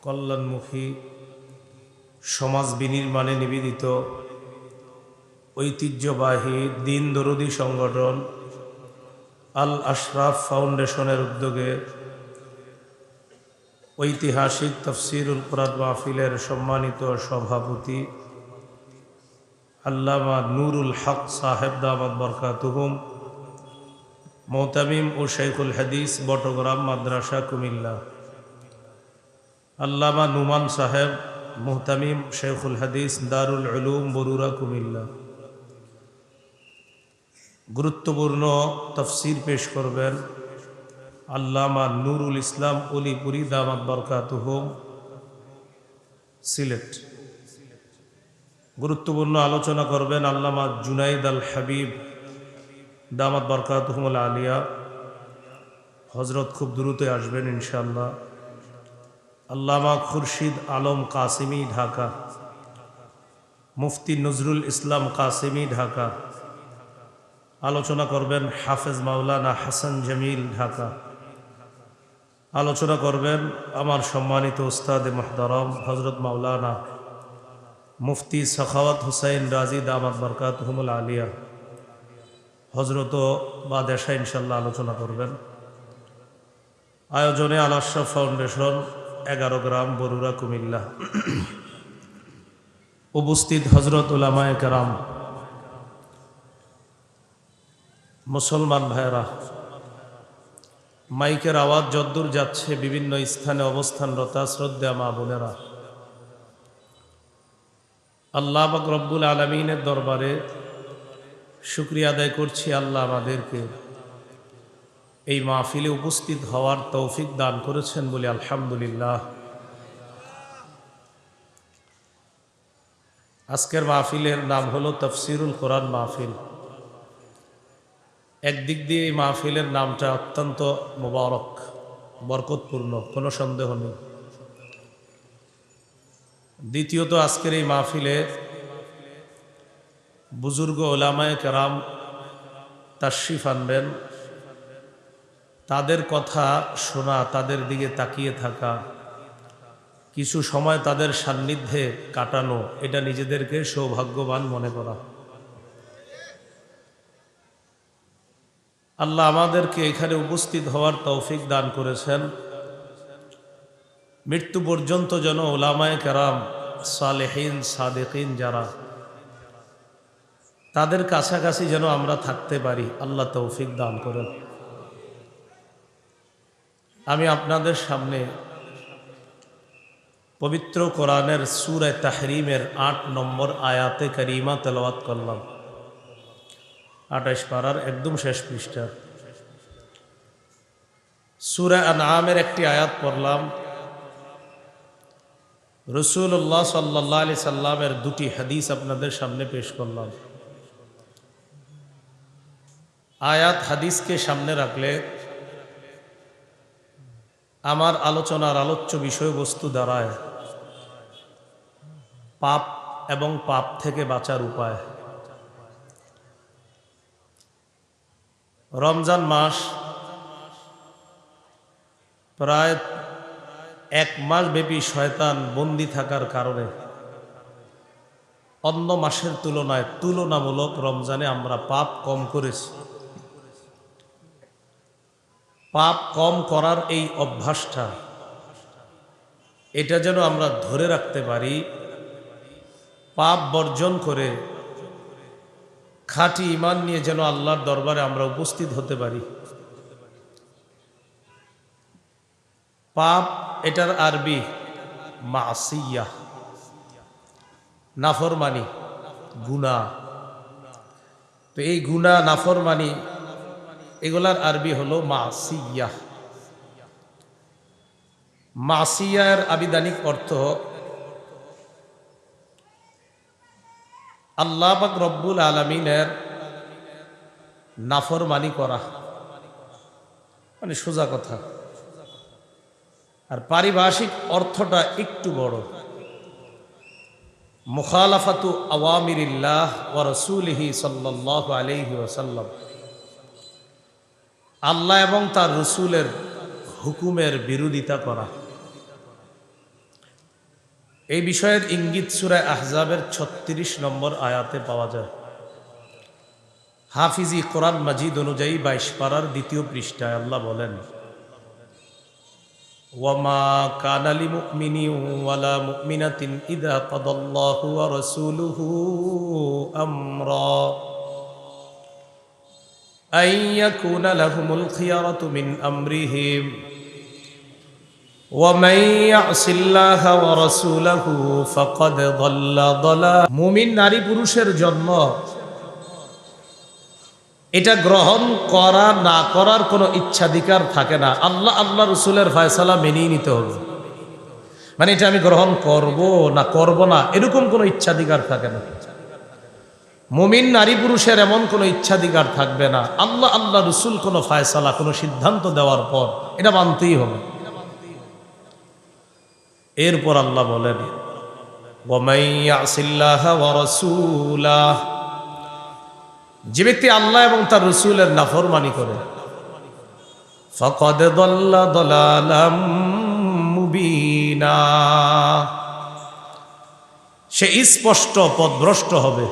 কল্যাণমুখী সমাজ বিনির্মাণে নিবেদিত ঐতিহ্যবাহী দিন দরদি সংগঠন আল আশরাফ ফাউন্ডেশনের উদ্যোগে ঐতিহাসিক তাফসীরুল কুরআন মাহফিলের সম্মানিত সভাপতি আল্লামা নুরুল হক সাহেব দামাত বরকাতুহুম, মুহতামিম ও শাইখুল হাদিস বটগ্রাম মাদ্রাসা কুমিল্লা, আল্লামা নুমান সাহেব মুহতামিম শাইখুল হাদিস দারুল উলুম বরুরা কুমিল্লা গুরুত্বপূর্ণ তাফসীর পেশ করবেন আল্লামা নুরুল ইসলাম অলিপুরি দামাত বরকাতুহুম সিলেট। গুরুত্বপূর্ণ আলোচনা করবেন আল্লামা জুনাইদ আল হাবিব দামাত বরকাতুহুমুল আলিয়া। হজরত খুব দ্রুতই আসবেন ইনশাআল্লাহ। আল্লামা খুরশিদ আলম কাসিমি ঢাকা, মুফতি নজরুল ইসলাম কাসিমি ঢাকা। আলোচনা করবেন হাফেজ মাওলানা হাসান জামিল ঢাকা। আলোচনা করবেন আমার সম্মানিত উস্তাদ মুহতারাম হজরত মাওলানা মুফতি সাখাওয়াত হুসাইন রাজি দামাত বরকাতুহুমুল আলিয়া। হজরত বা দেশা ইনশাল্লাহ আলোচনা করবেন। আয়োজনে আল আশরাফ ফাউন্ডেশন 11 গ্রাম বরুরা কুমিল্লা। উপস্থিত হজরত উলামায়ে কেরাম, মুসলমান ভাইরা, মাইকের আওয়াজ যদ্দূর যাচ্ছে বিভিন্ন স্থানে অবস্থানরতা শ্রদ্ধা মা বোনেরা, আল্লাহ পাক রব্বুল আলামিনের দরবারে শুকরিয়া আদায় করছি আল্লাহ আমাদেরকে এই মাহফিলে উপস্থিত হওয়ার তৌফিক দান করেছেন বলে আলহামদুলিল্লাহ। আজকের মাহফিলের নাম হলো তাফসীরুল কুরআন মাহফিল। একদিক দিয়ে এই মাহফিলের নামটা অত্যন্ত মুবারক, বরকতপূর্ণ, কোনো সন্দেহ নেই। দ্বিতীয়ত আজকের এই মাহফিলে বুজুর্গ উলামায়ে কেরাম তাশরিফ আনবেন। তাদের কথা শোনা, তাদের দিকে তাকিয়ে থাকা, কিছু সময় তাদের সান্নিধ্যে কাটানো, এটা নিজেদেরকে সৌভাগ্যবান মনে করা। আল্লাহ আমাদেরকে এখানে উপস্থিত হওয়ার তৌফিক দান করেছেন। মৃত্যু পর্যন্ত যেন উলামায়ে কেরাম সালেহিন সাদেকিন যারা, তাদের কাছাকাছি যেন আমরা থাকতে পারি, আল্লাহ তৌফিক দান করেন। আমি আপনাদের সামনে পবিত্র কোরআনের সূরা তাহরিমের 8 নম্বর আয়াতে কারিমা তেলাওয়াত করলাম। 28 পারার একদম শেষ পৃষ্ঠা। সূরা আনআমের একটি আয়াত পড়লাম। রাসূলুল্লাহ সাল্লাল্লাহু আলাইহি সাল্লামের 2টি হাদিস আপনাদের সামনে পেশ করলাম। আয়াত হাদিসকে সামনে রাখলে আমার আলোচনার আলোচ্য বিষয়বস্তু দাঁড়ায় পাপ এবং পাপ থেকে বাঁচার উপায়। রমজান মাস প্রায় 1 মাস ব্যাপী শয়তান বন্দী থাকার কারণে অন্য মাসের তুলনায় তুলনামূলক রমজানে আমরা পাপ কম করেছি। পাপ কম করার এই অভ্যাসটা, এটা যেন আমরা ধরে রাখতে পারি, পাপ বর্জন করে খাঁটি ঈমান নিয়ে যেন আল্লাহর দরবারে আমরা উপস্থিত হতে পারি। পাপ এটার আরবি মাসিয়া, নাফরমানি, গুনাহ। তো এই গুনাহ নাফরমানি এগুলার আরবি হলো মাসিয়া। মাসিয়ার আবিধানিক অর্থ আল্লাহ পাক রব্বুল আলামিনের নাফরমানি করা, মানে সোজা কথা। আর পারিভাষিক অর্থটা একটু বড়, মুখালাফাতু আওয়ামিরিল্লাহ ওয়া রাসূলিহি সাল্লাল্লাহু আলাইহি ওয়াসাল্লাম, আল্লাহ এবং তার রসুলের হুকুমের বিরোধিতা করা। এই বিষয়ের ইঙ্গিত সূরা আহজাবের ৩৬ নম্বর আয়াতে পাওয়া যায়। হাফিজি কোরআন মাজিদ অনুযায়ী ২২ পারার ২য় পৃষ্ঠায় আল্লাহ বলেন, ওয়ামা কানা লিমুমিনিন ওয়ালা মুমিনাতিন ইযা কাদাল্লাহু ওয়া রাসূলুহু আমরা আন ইয়াকুনা লাহুমুল খিয়ারাতু মিন আমরিহিম ওয়ামান ইয়াসিল্লাহা ওয়া রাসূলাহু ফাকাদ যাল্লা যালালা। মুমিন নারী পুরুষের জন্য এটা গ্রহণ করা না করার কোনো ইচ্ছাধিকার থাকে না। আল্লাহ রসুলের ফয়সালা মেনেই নিতে হবে। মানে এটা আমি গ্রহণ করব না করব না এরকম কোনো ইচ্ছাধিকার থাকে না। মুমিন নারী পুরুষের এমন কোনো ইচ্ছাধিকার থাকবে না। আল্লাহ রসুল কোনো ফয়সালা কোনো সিদ্ধান্ত দেওয়ার পর এটা মানতেই হবে। এরপর আল্লাহ বলেন, ওয়ামান ইয়াসিল্লাহা ওয়া রাসূলাহু, যে ব্যক্তি আল্লাহ এবং তার রসুলের নাফরমানি করে, ফাকাদ যাল্লা যালালাম মুবিনা, সে স্পষ্ট পথভ্রষ্ট হবে।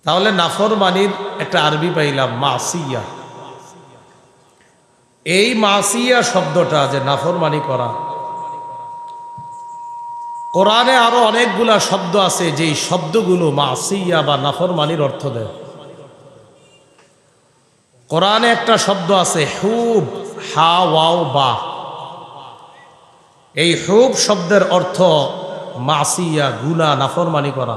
তাহলে নাফরমানির একটা আরবি পাইলাম মাসিয়া। এই মাসিয়া শব্দটা যে নাফরমানি করা, কোরআনে আরো অনেকগুলা শব্দ আছে যেই শব্দগুলো মাসিয়া বা নাফরমানির অর্থ দেয়। কোরআনে একটা শব্দ আছে হুব, হা ওয়াও বা। এই হুব শব্দের অর্থ মাসিয়া, গুনাহ, নাফরমানি করা।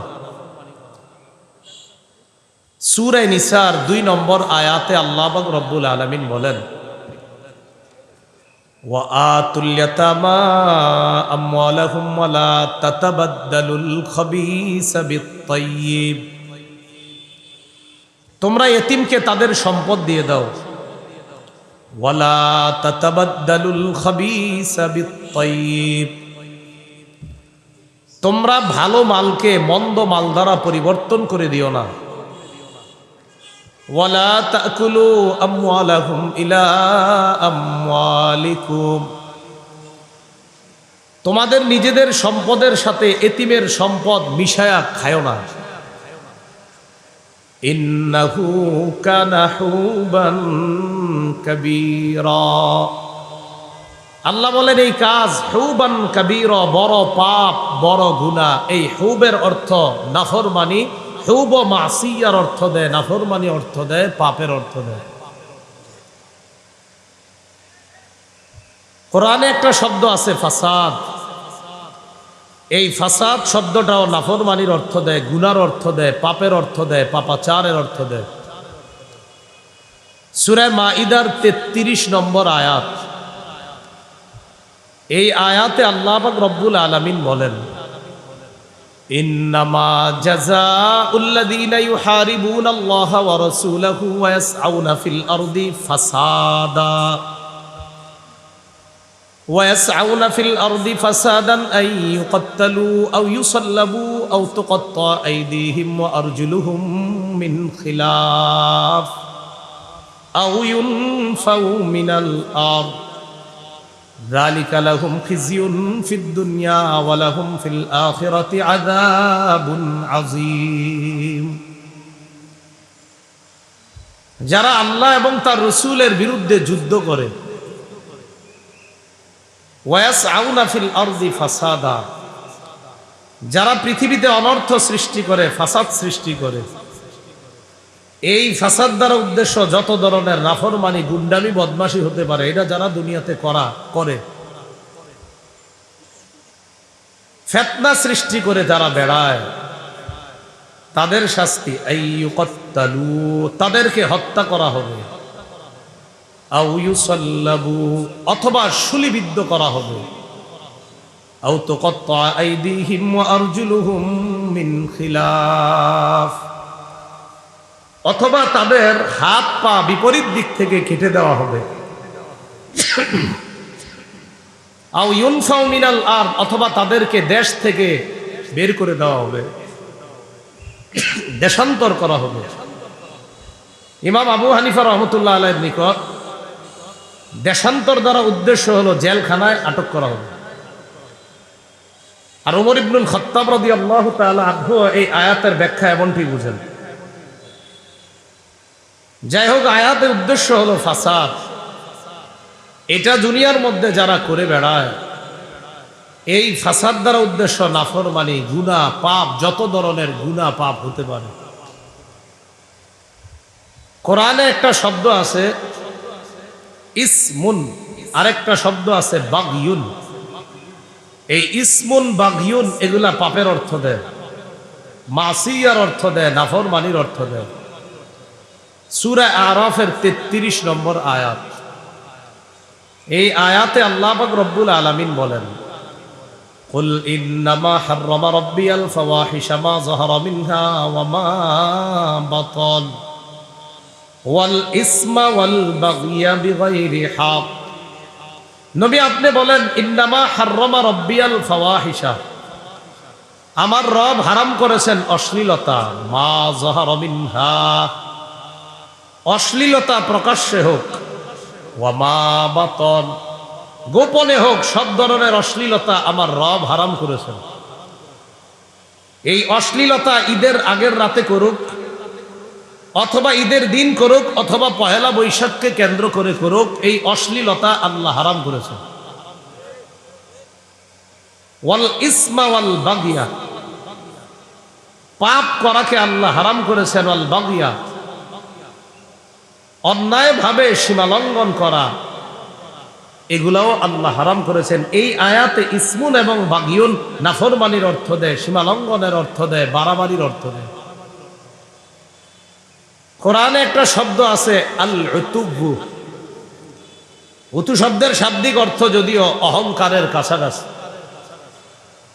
সূরা নিসার ২ নম্বর আয়াতে আল্লাহ পাক রব্বুল আলামিন বলেন, وآتوا اليتامى أموالهم ولا تتبدلوا الخبيث بالطيب। তোমরা এতিমকে তাদের সম্পদ দিয়ে দাও, ওয়ালা তাতাবাদ্দালুল খাবিসা বিত-তাইয়্যিব, তোমরা ভালো মালকে মন্দ মাল দ্বারা পরিবর্তন করে দিও না। ওয়ালা তাকুলু আমওয়ালাহুম ইলা আমওয়ালিকুম, তোমাদের নিজেদের সম্পদের সাথে এতিমের সম্পদ মিশায়া খায়ো না। ইন্নাহু কানা হুবান কাবীরা, আল্লাহ বলেন এই কাজ হুবান কাবীরা, বড় পাপ, বড় গুনাহ। এই হুবের অর্থ নাফরমানি, হুব মাসিয়ার অর্থ দেয়, নাফরমানি অর্থ দেয়, পাপের অর্থ দেয়। কোরআনে একটা শব্দ আছে ফাসাদ। এই ফাসাদ শব্দটাও নাফরমানির অর্থ দেয়, গুনার অর্থ দেয়, পাপের অর্থ দেয়, পাপাচারের অর্থ দেয়। সূরা মাইদার ৩৩ নম্বর আয়াত। এই আয়াতে আল্লাহ পাক রব্বুল আলামিন বলেন, ইন্নামা জাযাউল্লাযীনা ইউহারিবুনাল্লাহা ওয়া রাসূলাহু ওয়া ইয়াসআউনা ফিল আরদি ফাসাদা আন ইউকাত্তালু আও ইউসাল্লাবু আও তুকাত্তা আইদিহিম ওয়া আরজুলুহুম মিন খিলাফ আও ইউনফাউ মিনাল আরদ যালিকা লাহুম খিজিয়ুন ফিদ দুনিয়া ওয়া লাহুম ফিল আখিরাতি আযাবুন আযীম। যারা আল্লাহ এবং তার রাসূলের বিরুদ্ধে যুদ্ধ করে, ওয়ায়াসআউনা ফিল আরদি ফাসাদা, যারা পৃথিবীতে অনর্থ সৃষ্টি করে, ফাসাদ সৃষ্টি করে, এই ফাসাদ দ্বারা উদ্দেশ্য যত ধরনের নাফরমানি, গুন্ডামি, বদমাশি হতে পারে, এটা যারা দুনিয়াতে করে, ফিতনা সৃষ্টি করে যারা বেড়ায়, তাদের শাস্তি আইয়ুকাত্তালু, তাদেরকে হত্যা করা হবে, আও ইউসাল্লাবু, অথবা শুলিবিদ্ধ করা হবে, আও তুকাত্তা আইদিহিম ওয়া আরজুলুহুম মিন খিলাফ, অথবা তাদের হাত পা বিপরীত দিক থেকে কেটে দেওয়া হবে, আও ইউনফাউ মিনাল আরদ, অথবা তাদেরকে দেশ থেকে বের করে দেওয়া হবে, দেশান্তর করা হবে। ইমাম আবু হানিফা রহমতুল্লাহ আলাইহির নিকট দেশান্তর দ্বারা উদ্দেশ্য হলো জেলখানায় আটক করা হবে। আর ওমর ইবনুল খাত্তাব রাদিয়াল্লাহু তাআলা আনহু এই আয়াতের ব্যাখ্যা এমনটি বুঝেন। যাই হোক, আয়াতের উদ্দেশ্য হলো ফাসাদ। এটা দুনিয়ার মধ্যে যারা করে বেড়ায়, এই ফাসাদ দ্বারা উদ্দেশ্য নাফরমানি, গুনাহ, পাপ, যত ধরনের গুনাহ পাপ হতে পারে। কোরআনে একটা শব্দ আছে ইসমুন, আরেকটা শব্দ আছে বাগয়ুন। এই ইসমুন বাগয়ুন এগুলা পাপের অর্থ দেয়, মাসিয়ার অর্থ দেয়, নাফরমানির অর্থ দেয়। সূরা আরাফের 33 নম্বর আয়াত। এই আয়াতে আল্লাহ পাক রব্বুল আলামিন বলেন, কুল ইন্নামা হাররামা রাব্বিয়াল ফাওয়াহিশা মা যাহারা মিনহা ওয়া মা বাতান ওয়াল ইসমা ওয়াল বাগয়া বিগাইরি হক। নবী আপনি বলেন, ইন্নামা হাররামা রাব্বিয়াল ফাওয়াহিশা, আমার রব হারাম করেছেন অশ্লীলতা, মা যাহারা মিনহা, অশ্লীলতা প্রকাশ্যে হোক, ওয়া মা বাতান, গোপনে হোক, সব ধরনের অশ্লীলতা আমার রব হারাম করেছেন। এই অশ্লীলতা ঈদের আগের রাতে করুক, অথবা ঈদের দিন করুক, অথবা পহেলা বৈশাখকে কেন্দ্র করে করুক, এই অশ্লীলতা আল্লাহ হারাম করেছেন। ওয়াল ইসমা ওয়াল বাগিয়া, পাপ করাকে আল্লাহ হারাম করেছেন। ওয়াল বাগিয়া, অন্যায়ভাবে সীমালঙ্ঘন করা, এগুলাও আল্লাহ হারাম করেছেন। এই আয়াতে ইসমুন এবং বাগিয়ুন নাফরমানির অর্থ দেয়, সীমালঙ্ঘনের অর্থ দেয়, বাড়াবাড়ির অর্থ দেয়। কোরআনে একটা শব্দ আছে আল উতুবু। উতু শব্দের শাব্দিক অর্থ যদিও অহংকারের কাছাকাছি,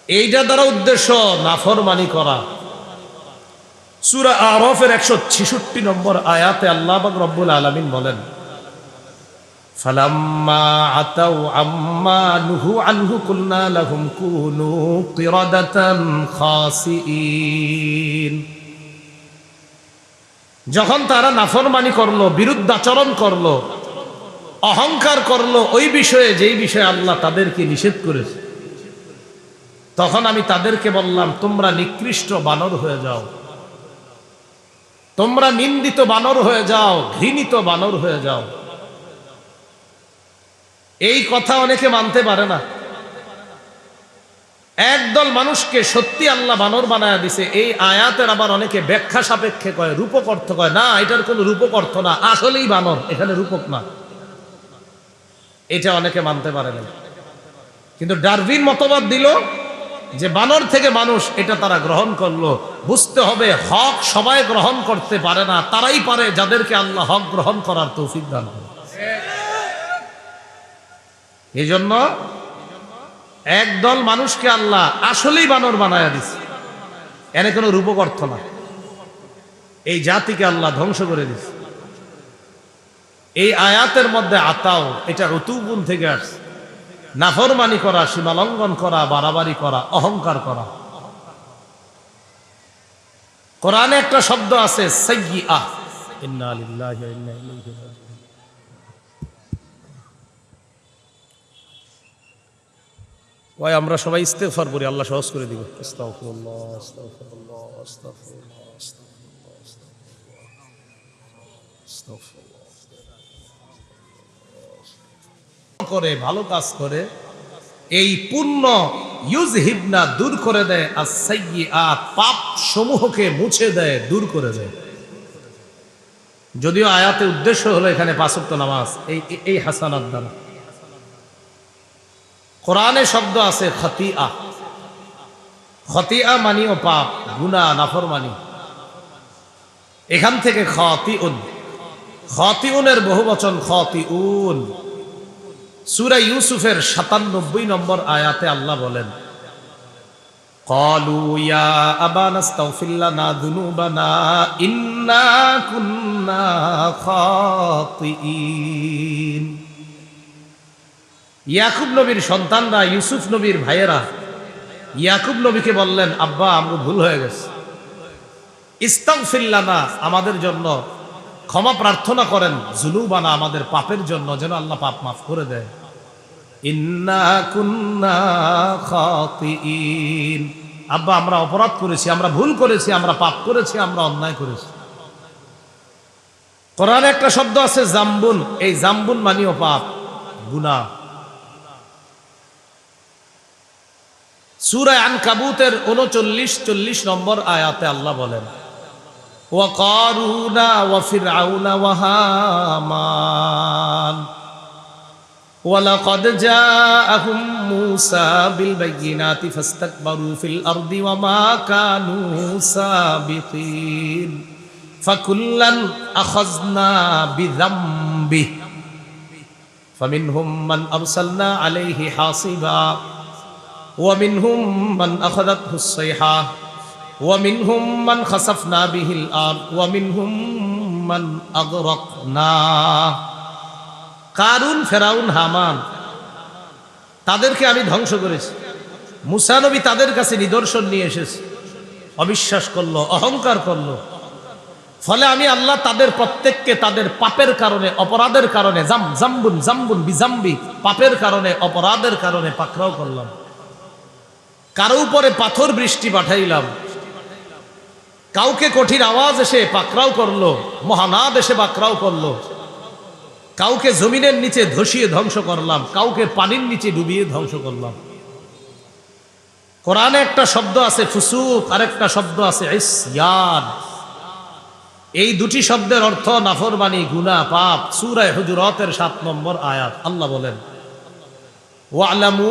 এইটা দ্বারা উদ্দেশ্য নাফরমানি করা। সূরা আরাফের 166 নম্বর আয়াতে আল্লাহ পাক রব্বুল আলামিন বলেন, ফালাম্মা আতাউ আম্মা নুহু আনহু কুলনা লাহুম কুনু কিরাদাতান খাসিইন। যখন তারা নাফরমানি করলো, বিরুদ্ধাচরণ করলো, অহংকার করলো ওই বিষয়ে যেই বিষয়ে আল্লাহ তাদেরকে নিষেধ করেছে, তখন আমি তাদেরকে বললাম, তোমরা নিকৃষ্ট বানর হয়ে যাও, তোমরা নিন্দিত বানর হয়ে যাও, ঘৃণিত বানর হয়ে যাও। এই কথা অনেকে মানতে পারে না। একদল মানুষকে সত্যি আল্লাহ বানর বানায়া দিছে, এই আয়াতের আবার অনেকে ব্যাখ্যা সাপেক্ষে কয়, রূপক অর্থ কয়, না এটার কোনো রূপক অর্থ না, আসলেই বানর, এখানে রূপক না। এটা অনেকে মানতে পারে না। কিন্তু ডারউইন মতবাদ দিল যে বানর থেকে মানুষ, এটা তারা গ্রহণ করলো। বুঝতে হবে হক সবাই গ্রহণ করতে পারে না, তারাই পারে যাদেরকে আল্লাহ হক গ্রহণ করার তৌফিক দান করে। এই জন্য একদল মানুষকে আল্লাহ আসলেই বানর বানায়া দিছে, এনে কোনো রূপক অর্থ না। এই জাতিকে আল্লাহ ধ্বংস করে দিছে। এই আয়াতের মধ্যে আতাও, এটা উতুবুন থেকে আসছে, নাফরমানি করা, সীমালঙ্ঘন করা, বাড়াবাড়ি করা, অহংকার করা। কোরআনে একটা শব্দ আছে সাইয়্যিআহ, ইন্না লিল্লাহি ওয়া ইন্না ইলাইহি রাজিউন। ওই আমরা সবাই ইস্তেগফার করি, আল্লাহ সহজ করে দিবে। আস্তাগফিরুল্লাহ, আস্তাগফিরুল্লাহ, আস্তাগফিরুল্লাহ, আস্তাগফিরুল্লাহ। করে ভালো কাজ করে এই পুণ্য ইউজহিবনা, দূর করে দেয়, as-সাইয়্যিআত, পাপ সমূহকে মুছে দেয়, দূর করে দেয়। যদিও আয়াতে উদ্দেশ্য হলো এখানে 5 ওয়াক্ত নামাজ, এই হাসানাত দ্বারা। কোরআনে শব্দ আছে খতিআ। খতিআ মানিও পাপ, গুনাহ, নাফরমানি। এখান থেকে খাতিউন, খাতিউনের বহুবচন খাতিউন। সূরা ইউসুফের 97 নম্বর আয়াতে আল্লাহ বলেন, ক্বালু ইয়া আবানা আস্তাগফির লানা যুনুবানা ইন্না কুন্না খাতিইন। ইয়াকুব নবীর সন্তানরা, ইউসুফ নবীর ভাইয়েরা ইয়াকুব নবীকে বললেন, আব্বা আমরা ভুল হয়ে গেছে, ইস্তাগফির লানা, আমাদের জন্য ক্ষমা প্রার্থনা করেন, যুনুবানা, আমাদের পাপের জন্য, যেন আল্লাহ পাপ মাফ করে দেয়। ইন্না কুন্না খাতিইন। আব্বা আমরা অপরাধ করেছি, আমরা ভুল করেছি, আমরা পাপ করেছি, আমরা অন্যায় করেছি। কোরআনে একটা শব্দ আছে জাম্বুন, এই জাম্বুন মানেও পাপ, গুনাহ। সূরা আনকাবুতের 39-40 নম্বর আয়াতে আল্লাহ বলেন ওয়া কারুনা ওয়া ফিরআউনা ওয়া হামান ওয়ালাকাদ জাআহুম মূসা বিল বায়িনাতি ফাস্তাকবারু ফিল আরদি ওয়া মা কানু সাবিকিন ফাকুল্লান আখাযনা বিযামবিহি ফামিনহুম মান আরসালনা আলাইহি হাসিবা ومنهم من أخذته الصيحة ومنهم من خسفنا به الأرض ومنهم من أغرقنا। কারুন, ফেরাউন, হামান তাদেরকে আমি ধ্বংস করেছি। মুসা নবী তাদের কাছে নিদর্শন নিয়ে এসেছে, অবিশ্বাস করলো, অহংকার করলো। ফলে আমি আল্লাহ তাদের প্রত্যেককে তাদের পাপের কারণে, অপরাধের কারণে, জাম্বুন বিজাম্বি, পাপের কারণে, অপরাধের কারণে পাকড়াও করলাম। কারো উপরে পাথর বৃষ্টি পাঠাইলাম, কাউকে কঠিন আওয়াজ এসে পাকড়াও করলো, মহানাদ এসে পাকড়াও করলো, কাউকে জমিনের নিচে ধসিয়ে ধ্বংস করলাম, কাউকে পানির নিচে ডুবিয়ে ধ্বংস করলাম। কোরআনে একটা শব্দ আছে ফুসুক, আরেকটা শব্দ আছে ইসয়ান। এই দুটি শব্দের অর্থ নাফরমানি, গুনাহ, পাপ। সূরা হুজুরাতের 7 নম্বর আয়াত আল্লাহ বলেন ওয়ালামু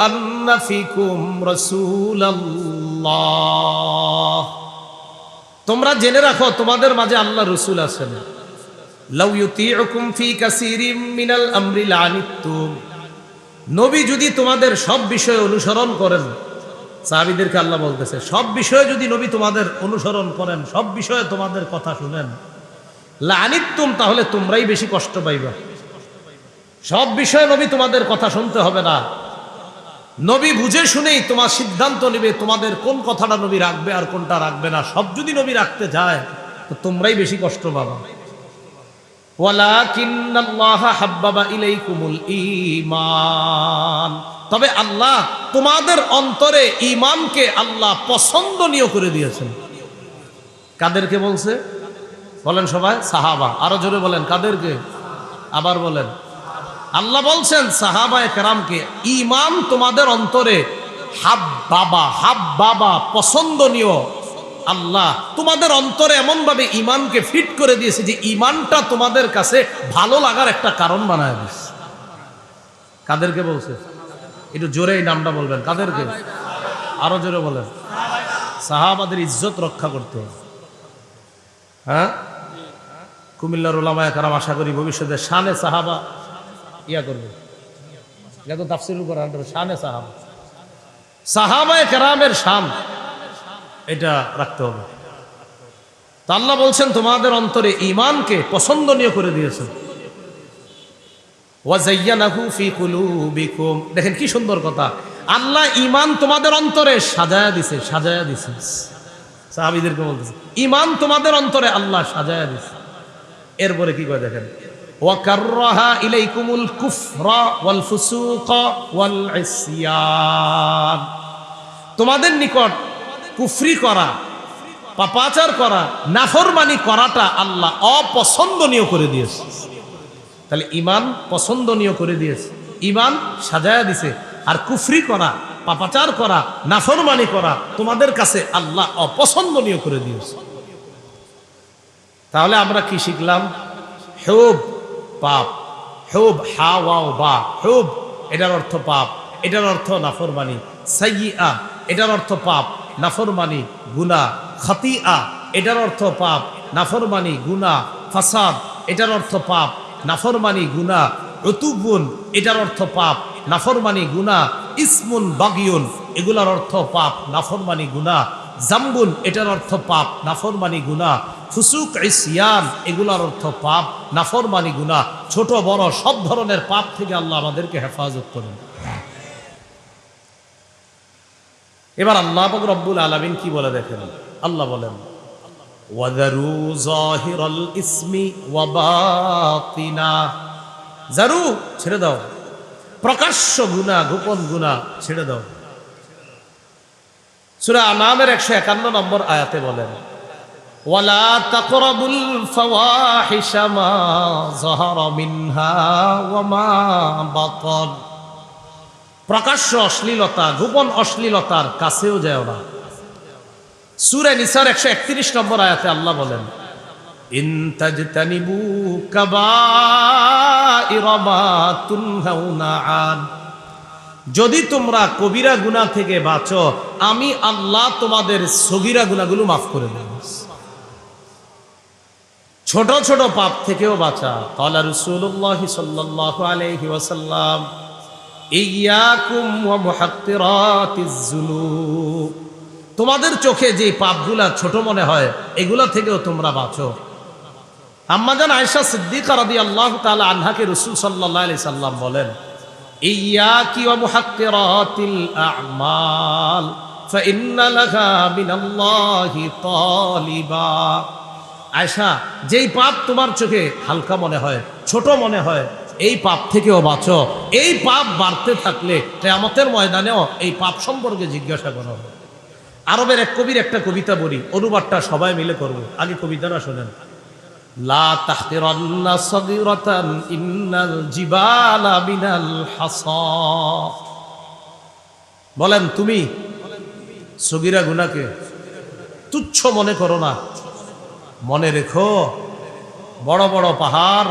আন্না ফিকুম রাসূলুল্লাহ, তোমরা জেনে রাখো তোমাদের মাঝে আল্লাহ রাসূল আছেন। লাউ ইউতিউকুম ফি কাসীরিম মিনাল আমরি লানিতুম, নবী যদি তোমাদের সব বিষয়ে অনুসরণ করেন, সাহাবীদেরকে আল্লাহ বলতেছে সব বিষয়ে যদি নবী তোমাদের অনুসরণ করেন, সব বিষয়ে তোমাদের কথা শুনেন, লানিতুম, তাহলে তোমরাই বেশি কষ্ট পাইবা। সব বিষয়ে নবী তোমাদের কথা শুনতে হবে না, নবী বুঝে শুনেই তোমার সিদ্ধান্ত নেবে তোমাদের কোন কথাটা নবী রাখবে আর কোনটা রাখবে না। সব যদি নবী রাখতে যায় তো তোমরাই বেশি কষ্ট পাবা। ওয়ালাকিন্নাল্লাহা হাব্বাবা ইলাইকুমুল ঈমান, তবে আল্লাহ তোমাদের অন্তরে ঈমানকে আল্লাহ পছন্দনীয় করে দিয়েছেন। কাদেরকে বলছে বলেন সবাই? সাহাবা। আরো জোরে বলেন কাদেরকে? আবার বলেন। আল্লাহ বলছেন সাহাবায়ে কেরামকে ঈমান তোমাদের অন্তরে হাব্বাবা পছন্দনীয়। আল্লাহ তোমাদের অন্তরে এমন ভাবে ঈমানকে ফিট করে দিয়েছে যে ঈমানটা তোমাদের কাছে ভালো লাগার একটা কারণ বানায় দিয়েছে। কাদেরকে বলছে? একটু জোরে এই নামটা বলবেন। কাদেরকে? আরো জোরে বলেন। সাহাবাদের ইজ্জত রক্ষা করতে হবে। হ্যাঁ, কুমিল্লার উলামায়ে কেরাম আশা করি ভবিষ্যতে শানে সাহাবা করবে। এটা তো তাফসীরুল কোরআন, শানে সাহাবা, সাহাবায়ে কেরামের শান এটা রাখতে হবে। তা আল্লাহ বলছেন তোমাদের অন্তরে ঈমানকে পছন্দনীয় করে দিয়েছেন। ওয়া যায়্যানাহু ফি কুলুবিকুম, দেখেন কি সুন্দর কথা, আল্লাহ ঈমান তোমাদের অন্তরে সাজায়া দিছে, সাজায়া দিছে। সাহাবীদেরকে বলতেছে ঈমান তোমাদের অন্তরে আল্লাহ সাজায়া দিছে। এরপরে কি কয় দেখেন, ওয়া কাররাহা ইলাইকুমুল কুফরা ওয়াল ফুসুকা ওয়াল ইসয়ান, তোমাদের নিকট কুফরি করা, পাপাচার করা, নাফরমানি করাটা আল্লাহ অপছন্দনীয় করে দিয়েছে। তাহলে ঈমান পছন্দনীয় করে দিয়েছে, ঈমান সাজায়া দিছে। আর কুফরি করা, পাপাচার করা, নাফরমানি করা তোমাদের কাছে আল্লাহ অপছন্দনীয় করে দিয়েছে। তাহলে আমরা কি শিখলাম? হুব পাপ, হুব হা ওয়াও বা, হুব এটার অর্থ পাপ, এটার অর্থ নাফরমানি। সাইয়্যিআ এটার অর্থ পাপ, নাফরমানি, গুনাহ। খাতিআ এটার অর্থ পাপ, নাফরমানি, গুনাহ। ফাসাদ এটার অর্থ পাপ, নাফরমানি, গুনাহ। উতুবুন এটার অর্থ পাপ, নাফরমানি, গুনাহ। ইসমুন বাগিয়ুন এগুলার অর্থ পাপ, নাফরমানি, গুনাহ। জাম্বুন এটার অর্থ পাপ, নাফরমানি, গুনাহ। ফুসুক ইসয়ান এগুলার অর্থ পাপ, নাফরমানি, গুনাহ। ছোট বড় সব ধরনের পাপ থেকে আল্লাহ আমাদেরকে হেফাজত করেন। এবার আল্লাহ পাক রব্বুল আলামিন কি বলে দেখেন, আল্লাহ বলেন ওয়াযারু যাহিরাল ইসমি ওয়া বাতিনা, জারু ছেড়ে দাও, প্রকাশ্য গুনাহ, গোপন গুনাহ ছেড়ে দাও। সূরা আনামের 151 নম্বর আয়াতে বলেন, ওয়ালা তাকরাবুল ফাওয়াহিশা মা যাহারা মিনহা ওয়া মা বাতান। প্রকাশ্য অশ্লীলতা, গোপন অশ্লীলতার কাছেও যায় না। সূরা নিসার 131 নম্বর আয়াতে আল্লাহ বলেন, ইন তাজতানিবু কাবাইরা মা তুনহাউনা আন। যদি তোমরা কবিরা গুনাহ থেকে বাঁচো, আমি আল্লাহ তোমাদের সগীরা গুনাহগুলো মাফ করে দেব। ছোট ছোট পাপ থেকেও বাঁচা। ক্বালা রাসূলুল্লাহ সাল্লাল্লাহু আলাইহি ওয়াসাল্লাম, ইয়াকুম ওয়া মুহাক্কিরাতিজ যুনুব। তোমাদের চোখে যে পাপগুলা ছোট মনে হয়, এগুলা থেকেও তোমরা বাঁচো। আম্মা জান আয়েশা সিদ্দিকা রাদিয়াল্লাহু তাআলা আনহাকে রাসূল সাল্লাল্লাহু আলাইহি সাল্লাম বলেন, ইয়াকি ওয়া মুহাক্কিরাতিল আ'মাল ফাইন্না লাহা মিনাল্লাহি তালিবা। আয়েশা, যেই পাপ তোমার চোখে হালকা মনে হয়, ছোট মনে হয়, এই পাপ থেকেও বাঁচো। এই পাপ বাড়তে থাকলে কিয়ামতের ময়দানেও এই পাপ সম্পর্কে জিজ্ঞাসা করা হবে। আরবের এক কবির একটা কবিতা বলি, অনুবাদটা সবাই মিলে করব। আগে কবিতাটা শোনেন। লা তাহকিরান্না সগীরাতান ইন্নাল জিবালা মিনাল হাসা। বলেন, তুমি সগীরা গুনাহকে তুচ্ছ মনে করো না। মনে রেখো, বড় বড় পাহাড়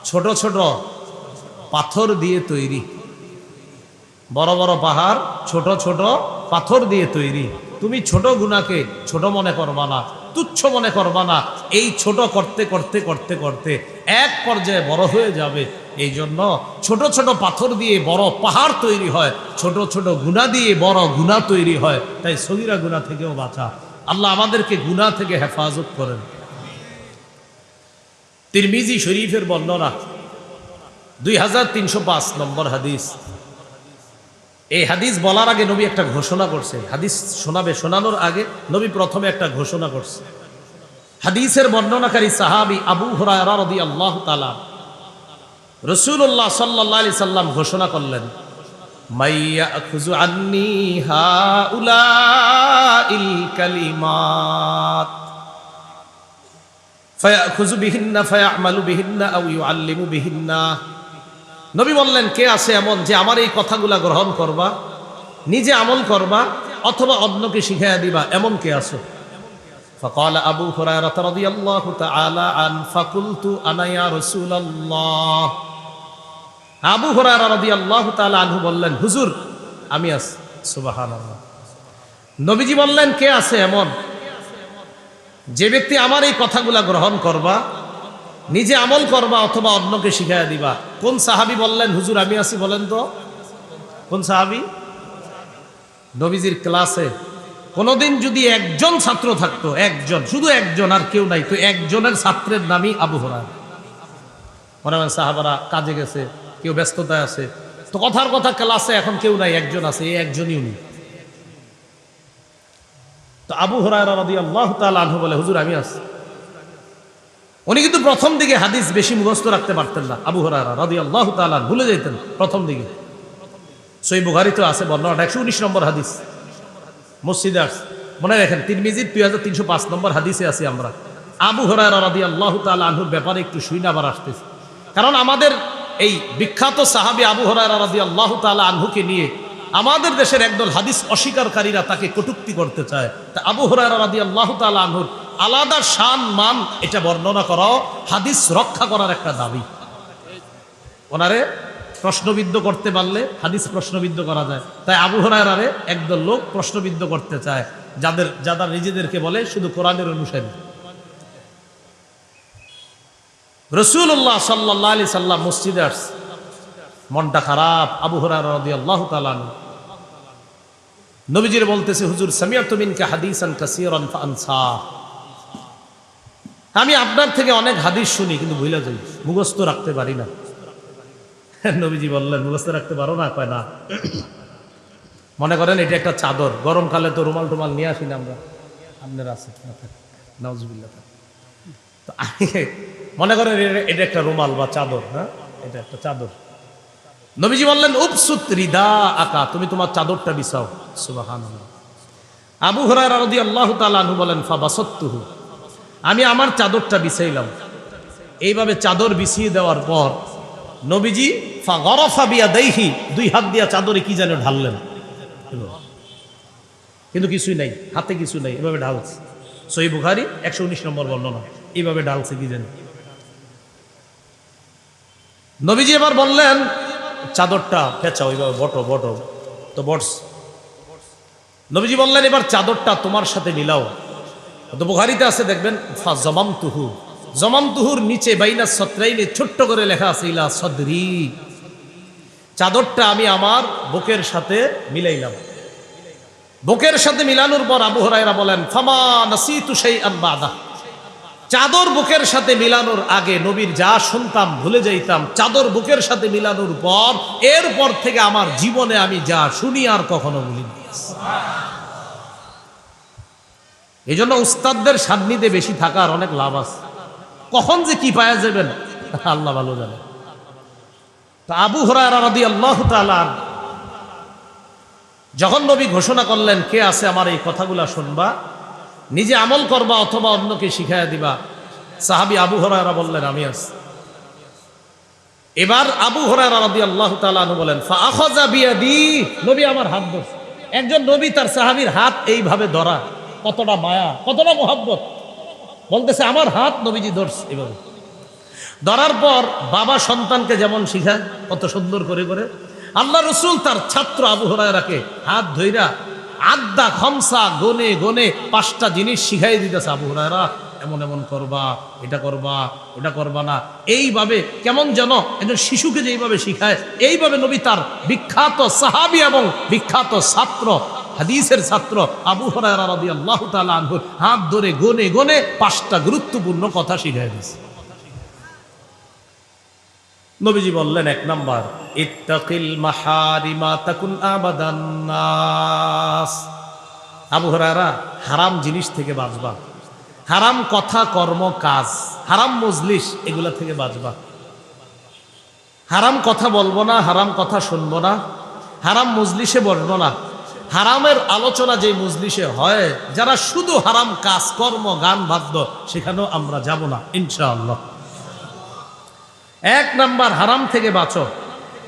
ছোট ছোট পাথর দিয়ে তৈরি। বড় বড় পাহাড় ছোট ছোট পাথর দিয়ে তৈরি। তুমি ছোট গুনাহকে ছোট মনে করবা না, তুচ্ছ মনে করবা না। এই ছোট করতে করতে করতে করতে এক পর্যায়ে বড় হয়ে যাবে। এই জন্য ছোট ছোট পাথর দিয়ে বড় পাহাড় তৈরি হয়, ছোট ছোট গুনাহ দিয়ে বড় গুনাহ তৈরি হয়। তাই সগীরা গুনাহ থেকেও বাঁচা। আল্লাহ আমাদেরকে গুনাহ থেকে হেফাজত করেন। তিরমিজি শরীফের বর্ণনা 2305 নম্বর হাদিস। এই হাদিস বলার আগে নবী একটা ঘোষণা করছে। হাদিস শোনানোর আগে নবী প্রথমে একটা ঘোষণা করছে। হাদিসের বর্ণনাকারী সাহাবী আবু হুরায়রা রাদিয়াল্লাহু তাআলা, রাসূলুল্লাহ সাল্লাল্লাহু আলাইহি সাল্লাম ঘোষণা করলেন, মাইয়াখুযু আন্নী হাউলাইল কালিমাত ফায়াখুযু বিহিন্না ফায়ামালু বিহিন্না আও ইউআল্লিমু বিহিন্না। নবী বললেন, কে আছে এমন যে আমার এই কথাগুলা গ্রহণ করবা, নিজে আমল করবা, অথবা অন্যকে শিখাইয়া দিবা, এমন কে আছো? ফাকালা আবু হুরায়রা রাদিয়াল্লাহু তাআলা আন ফাকুলতু আনা ইয়া রাসূলুল্লাহ। আবু হুরায়রা রাদিয়াল্লাহু তাআলা আনহু বললেন, হুজুর আমি আছি। সুবহানাল্লাহ। নবীজি বললেন, কে আছে এমন যে ব্যক্তি আমার এই কথাগুলা গ্রহণ করবা, নিজে আমল করবা, অথবা অন্যকে শিখাইয়া দিবা? কোন সাহাবী বললেন, হুজুর আমি আছি? বলেন তো কোন সাহাবী? নবীজির ক্লাসে কোনোদিন যদি একজন ছাত্র থাকতো, একজন, শুধু একজন, আর কেউ নাই, তো একজনের ছাত্রের নামই আবু হুরায়রা। মনে হয় সাহাবারা কাজে গেছে, কেউ ব্যস্ততায় আছে, তো কথার কথা ক্লাসে এখন কেউ নাই, একজন আছে, এই একজনই উনি। তো আবু হুরায়রা রাদিয়াল্লাহু তাআলা আনহু বলে, হুজুর আমি আছি। উনি কিন্তু প্রথম দিকে হাদিস বেশি মুখস্থ রাখতে পারতেন না। আবু হুরায়রা রাদিয়াল্লাহু তাআলা ভুলে যেতেন প্রথম দিকে। সহিহ বুখারীতে আছে বর্ণনা, 119 নম্বর হাদিস, মসজিদে আসছে, মনে রাখেন। তিরমিজির 2305 নম্বর হাদিসে আছি আমরা। আবু হুরায়রা রাদিয়াল্লাহু তাআলা আনহুর ব্যাপারে একটু শুনে আবার আসতেছে, কারণ আমাদের এই বিখ্যাত সাহাবী আবু হুরায়রা রাদিয়াল্লাহু তাআলা আনহুকে নিয়ে আমাদের দেশের একদল হাদিস অস্বীকারীরা তাকে কটূক্তি করতে চায়। তা আবু হুরায়রা রাদিয়াল্লাহু তাআলা আনহুর আলাদা শান মান, এটা বর্ণনা করাও হাদিস রক্ষা করার একটা দাবি। ওনারে প্রশ্নবিদ্ধ করতে পারলে হাদিস প্রশ্নবিদ্ধ করা যায়। তাই আবু হুরায়রারে একদল লোক প্রশ্নবিদ্ধ করতে চায়, যারা নিজেদেরকে বলে শুধু কোরআনের অনুসারী। রাসূলুল্লাহ সাল্লাল্লাহু আলাইহি সাল্লাম মসজিদে আসছে, মনটা খারাপ। আবু হুরায়রা রাদিয়াল্লাহু তাআলা আনহু নবীজির বলতেছে, হুজুর সামিআতু মিনকা হাদিসান কাসীরান ফাআনসা। আমি আপনার থেকে অনেক হাদিস শুনি, কিন্তু ভুলে যাই, মুখস্থ রাখতে পারি না। নবীজি বললেন, মুখস্থ রাখতে পারো না? কয় না। মনে করেন এটা একটা চাদর, গরমকালে তো রুমাল টুমাল নিয়ে আসি না আমরা, আপনার আছে নাউজুবিল্লাহ। তো মনে করেন এটা একটা রুমাল বা চাদর, হ্যাঁ এটা একটা চাদর। নবীজি বললেন উপসুত রিদা আকা, তুমি তোমার চাদরটা বিছাও। সুবহানাল্লাহ। আবু হুরায়রা রাদিয়াল্লাহু তাআলা আনহু বলেন ফাবাসাততুহু, আমি আমার চাদরটা বিছাইলাম। এইভাবে চাদর বিছিয়ে দেওয়ার পর নবীজি ফাগরাফা বিয়াদাইহি, দুই হাত দিয়া চাদরে কি যেন ঢাললেন, কিন্তু কিছুই নাই, হাতে কিছু নাই, এভাবে ঢালছে। সহিহ বুখারী 119 নম্বর বর্ণনা, এইভাবে ঢালছে কি যেন। নবীজি এবার বললেন চাদরটা পেঁচাও, এইভাবে বটো বটো, তো বটস। নবীজি বললেন এবার চাদরটা তোমার সাথে মিলাও। তো বুখারীতে আছে দেখবেন ফা জমামতুহু, জমামতুহুর নিচে বাইনা সত্রাইনে ছোট্ট করে লেখা আছে ইলা সদরি, চাদরটা আমি আমার বুকের সাথে মিলাইলাম। বুকের সাথে মিলানোর পর আবু হুরায়রা বলেন ফামা নাসিতু শাইআন বাদা, চাদর বুকের সাথে মিলানোর আগে নবীর যা শুনতাম ভুলে যাইতাম, চাদর বুকের সাথে মিলানোর পর এরপর থেকে আমার জীবনে আমি যা শুনি আর কখনো ভুলিনি। এই জন্য উস্তাদদের সান্নিধ্যে বেশি থাকার অনেক লাভ আছে। কখন যে কি পাওয়া যাবেন আল্লাহ ভালো জানে। তো আবু হুরায়রা রাদিয়াল্লাহু তাআলা যখন নবী ঘোষণা করলেন কে আছে আমার এই কথাগুলা শুনবা, নিজে আমল করবা অথবা অন্যকে শিখাইয়া দিবা, সাহাবী আবু হুরায়রা বললেন আমি আছি। এবার আবু হুরায়রা রাদিয়াল্লাহু তাআলা আনহু বলেন ফাআখাযা বিয়াদি, নবী আমার হাত ধরছে। একজন নবী তার সাহাবীর হাত এইভাবে ধরা, কতটা মায়া, কতটা মোহাব্বত। বলতেছে আমার হাত নবীজি ধরছে এভাবে। ধরার পর বাবা সন্তানকে যেমন শিখায় কত সুন্দর করে করে, আল্লাহ রসুল তার ছাত্র আবু হুরায়রাকে হাত ধইরা আদ্দা খমসা গনে গনে 5টা জিনিস শিখাই দিতেছে। আবু হুরায়রা এমন এমন করবা, এটা করবা, ওটা করবা না, এইভাবে কেমন যেন একজন শিশুকে যেইভাবে শিখায় এইভাবে নবী তার বিখ্যাত সাহাবী এবং বিখ্যাত ছাত্র হাদিসের ছাত্র আবু হুরায়রা রাদিয়াল্লাহু তাআলা আনহু হাত ধরে গনে গনে 5টা গুরুত্বপূর্ণ কথা শিখাই দিয়েছে। নবীজি বললেন 1 নাম্বার ইত্তাকিল মাহারিমা তাকুন আবাদান নাস, আবু হুরায়রা হারাম জিনিস থেকে বাঁচবা, হারাম কথা কর্ম কাজ, হারাম মজলিস এগুলা থেকে বাঁচবা। হারাম কথা বলবো না, হারাম কথা শুনবো না, হারাম মজলিসে বসবো না। হারামের আলোচনা যে মজলিসে হয়, যারা শুধু হারাম কাজ কর্ম গান বাদ্য, সেখানেও আমরা যাব না ইনশাআল্লাহ। 1 নাম্বার হারাম থেকে বাঁচো।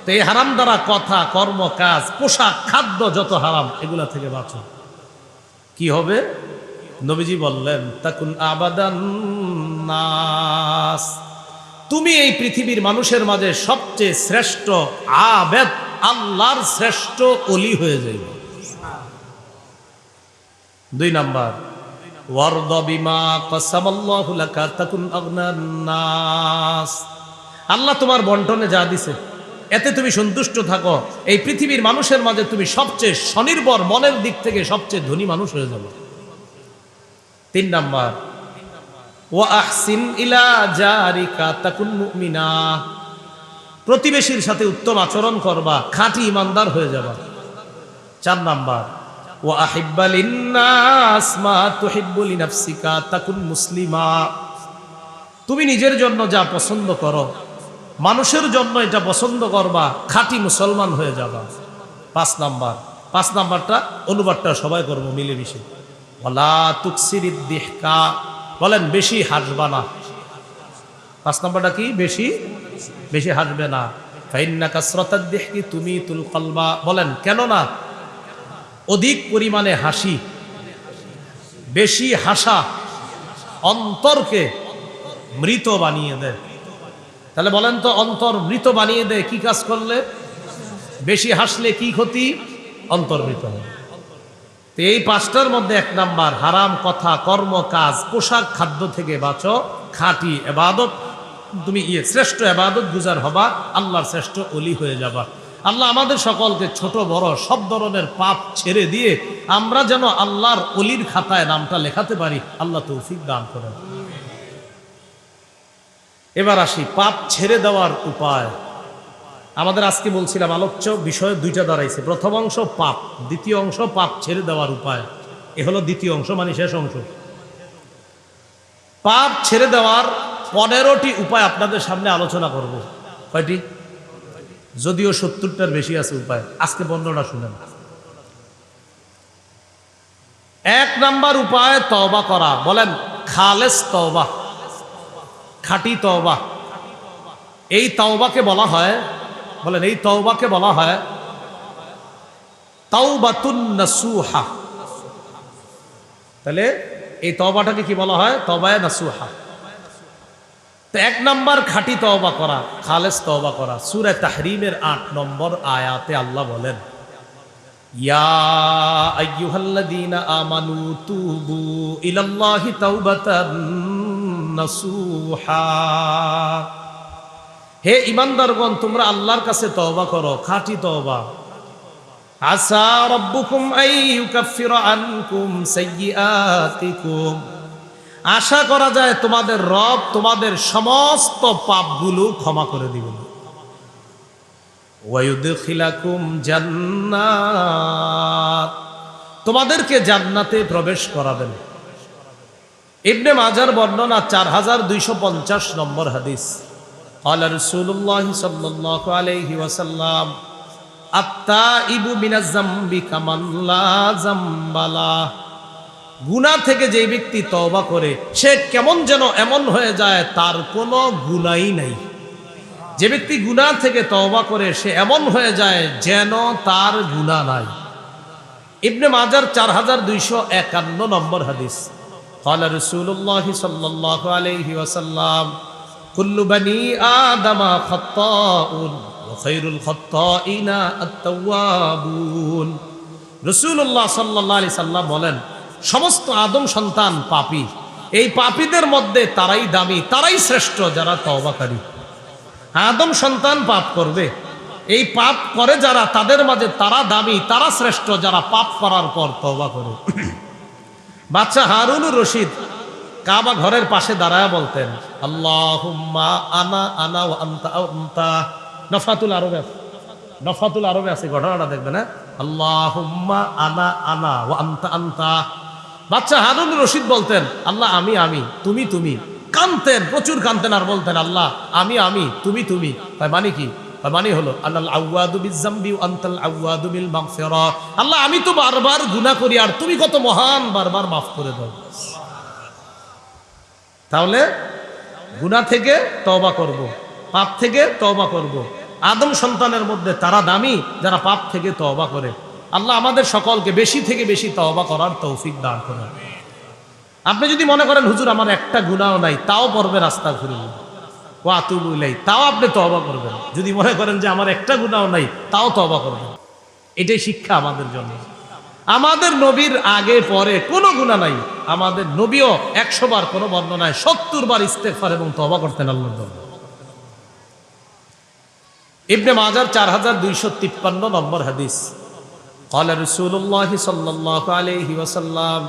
তো এই হারাম দ্বারা কথা কর্ম কাজ পোশাক খাদ্য যত হারাম, এগুলা থেকে বাঁচো। কি হবে? নবীজি বললেন তাকুন আবাদান নাস, তুমি এই পৃথিবীর মানুষের মাঝে সবচেয়ে শ্রেষ্ঠ আবেদ, আল্লাহর শ্রেষ্ঠ ওলি হয়ে যাইবে। 2 নাম্বার ওয়ারদা বিমা কাসামাল্লাহু লাকা তাকুন আগনান নাস, আল্লাহ তোমার বন্টনে যা দিছে এতে তুমি সন্তুষ্ট থাকো, এই পৃথিবীর মানুষের মাঝে তুমি সবচেয়ে স্বনির্ভর, মনের দিক থেকে সবচেয়ে ধনী মানুষ হয়ে যাবে। 3 নাম্বার ওয়া আহসিন ইলা জারিকা তাকুন মুমিনা, প্রতিবেশীর সাথে উত্তম আচরণ করবা, খাঁটি ইমানদার হয়ে যাবা। 4 নাম্বার ওয়া আহিব্বা লিন্নাস মা তুহিব্বু লিনাফসিকা তাকুন মুসলিমা, তুমি নিজের জন্য যা পছন্দ করো মানুষের জন্য এটা পছন্দ করবা, খাঁটি মুসলমান হয়ে যাবা। 5 নাম্বারটা অনুবাদটা সবাই করবো মিলেমিশে। ওয়ালা তুকসিরিদ দিহকা, বলেন বেশি হাসবা না। 5 নাম্বারটা কি? বেশি হাসবে না। ফাইন্না কাসরাতাদ দিহকি তুমিতুল কলবা, বলেন কেন না অধিক পরিমাণে হাসি, বেশি হাসা অন্তরকে মৃত বানিয়ে দেয়। তাহলে বলেন তো অন্তর মৃত বানিয়ে দেয় কি কাজ করলে? বেশি হাসলে কি ক্ষতি? অন্তর মৃত হয়। তো এই 5টার মধ্যে 1 নাম্বার হারাম কথা কর্ম কাজ পোশাক খাদ্য থেকে বাঁচো, খাঁটি ইবাদত, তুমি শ্রেষ্ঠ ইবাদত গুজার হবা, আল্লাহর শ্রেষ্ঠ ওলি হয়ে যাবা। আল্লাহ আমাদের সকলকে ছোট বড় সব ধরনের পাপ ছেড়ে দিয়ে আমরা যেন আল্লাহর ওলির খাতায় নামটা লেখাতে পারি, আল্লাহ তৌফিক দান করেন। এবার আসি পাপ ছেড়ে দেওয়ার উপায়। আমাদের আজকে বলছিলাম আলোচ্য বিষয় 2টা দাঁড়াইছে। প্রথম অংশ পাপ, দ্বিতীয় অংশ পাপ ছেড়ে দেওয়ার উপায়। এ হলো দ্বিতীয় অংশ, মানে শেষ অংশ। পাপ ছেড়ে দেওয়ার 15টি উপায় আপনাদের সামনে আলোচনা করব। কয়টি? যদিও 70টার বেশি আছে উপায়। আজকে বর্ণনা শুনেন। 1 নাম্বার উপায় তওবা করা। বলেন খালেস তওবা, খাঁটি তওবা। এই তওবাকে বলা হয়, বলেন এই তওবাকে বলা হয় তাওবাতুন নাসুহা। তাহলে এই তওবাটাকে কি বলা হয়? তওবায়ে নাসুহা। তো 1 নাম্বার খাঁটি তওবা করা, খালেস তওবা করা। সূরা তাহরিমের 8 নম্বর আয়াতে আল্লাহ বলেন, ইয়া আইয়ুহাল্লাযীনা আমানু তুবু ইলাল্লাহি তাওবাতান নাসুহা। হে ঈমানদারগণ, তোমরা আল্লাহর কাছে তওবা করো, খাঁটি তওবা। আসা রাব্বুকুম আইয়ুকাফিরা আনকুম সাইয়্যাতিকুম। আশা করা যায় তোমাদের রব তোমাদের সমস্ত পাপগুলো ক্ষমা করে দিবেন। ওয়ায়ুদখিলাকুম জান্নাত, তোমাদেরকে জান্নাতে প্রবেশ করাবেন। ইবনে মাজার বর্ণনা 4250 নম্বর হাদিস। ক্বালা রাসূলুল্লাহ সাল্লাল্লাহু আলাইহি ওয়াসাল্লাম, আত-তাইবু মিনাজ যামবি কামান লা যামবালা। গুনাহ থেকে যে ব্যক্তি তওবা করে সে কেমন যেন এমন হয়ে যায় তার কোনো গুনাহই নাই। যে ব্যক্তি গুনাহ থেকে তওবা করে সে এমন হয়ে যায় যেন তার গুনাহ নাই। ইবনে মাজার 4251 নম্বর হাদিস। ক্বালা রাসূলুল্লাহ সাল্লাল্লাহু আলাইহি ওয়াসাল্লাম, কুল্লু বনি আদামা খাত্তাউন ওয়া খায়রুল খাত্তাইনা আত-তাওয়াবুন। রাসূলুল্লাহ সাল্লাল্লাহু আলাইহি সাল্লাম বলেন, সমস্ত আদম সন্তান পাপী। এই পাপীদের মধ্যে তারাই দামি, তারাই শ্রেষ্ঠ যারা তওবাকারী। আদম সন্তান পাপ করবে, এই পাপ করে যারা, তাদের মাঝে তারা দামি, তারা শ্রেষ্ঠ যারা পাপ করার পর তওবা করে। বাদশা হারুনুর রশিদ কাবা ঘরের পাশে দাঁড়ায় বলতেন, আল্লাহুম্মা আনা আনা ওয়া আনতা আনতা। নফাতুল আরবে আছে ঘটনাটা দেখবেন। হ্যাঁ, আল্লাহুম্মা আনা আনা ওয়া আনতা আনতা। বাদশা হারুনুর রশিদ বলতেন, আল্লাহ আমি আমি, তুমি তুমি। কানতেন, প্রচুর কানতেন আর বলতেন, আল্লাহ আমি আমি, তুমি তুমি। তাই মানে কি? মানে হলো আল্লাহ আউয়াদু বিয-যামবি ওয়া আনতাল আউয়াদু বিল মাগফিরা। আল্লাহ আমি তো বারবার গুনাহ করি আর তুমি কত মহান, বারবার মাফ করে দাও। তাহলে গুনাহ থেকে তওবা করব, পাপ থেকে তওবা করব। আদম সন্তানের মধ্যে তারা দামি যারা পাপ থেকে তওবা করে। আল্লাহ আমাদের সকলকে বেশি থেকে বেশি তওবা করার তৌফিক দান করুন। আপনি যদি মনে করেন হুজুর আমার একটা গুনাহও নাই, তাও পড়বেন আস্তাগফিরুল্লাহ ওয়া আতুবু ইলাইহি, তাও আপনি তওবা করবেন। যদি মনে করেন যে আমার একটা গুনাহও নাই, তাও তওবা করবেন। এটাই শিক্ষা আমাদের জন্য। আমাদের নবীর আগে পরে কোনো গুনাহ নাই। আমাদের নবীও 100 বার কোনো বর্ণনায় 70 বার ইস্তেগফার এবং তওবা করতেন আল্লাহর দরবারে। ইবনে মাজার 4253 নম্বর হাদিস। ক্বালা রাসূলুল্লাহ সাল্লাল্লাহু আলাইহি ওয়াসাল্লাম,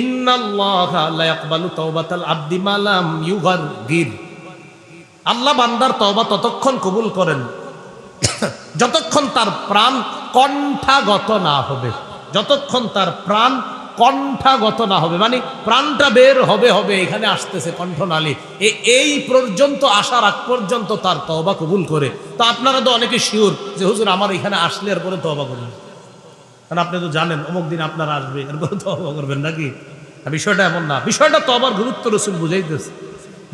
ইন্নাল্লাহা লা ইয়াকবালু তাওবাতাল আবদি মা লাম ইউগারগির। আল্লাহ বান্দার তওবা ততক্ষণ কবুল করেন যতক্ষণ তার প্রাণ কণ্ঠাগত না হবে। যতক্ষণ তার প্রাণ কণ্ঠাগত না হবে, মানে প্রাণটা বের হবে হবে, এখানে আসতেছে কণ্ঠনালী, এই পর্যন্ত আসার আগ পর্যন্ত তার তওবা কবুল করে। তো আপনারা তো অনেকে শিওর যে হুজুর আমার এখানে আসলে এরপরে তওবা করবেন, কারণ আপনি তো জানেন অমুক দিন আপনারা আসবে, এরপরে তওবা করবেন নাকি? বিষয়টা এমন না। বিষয়টা তওবার গুরুত্ব রাসূল বুঝাইতেছে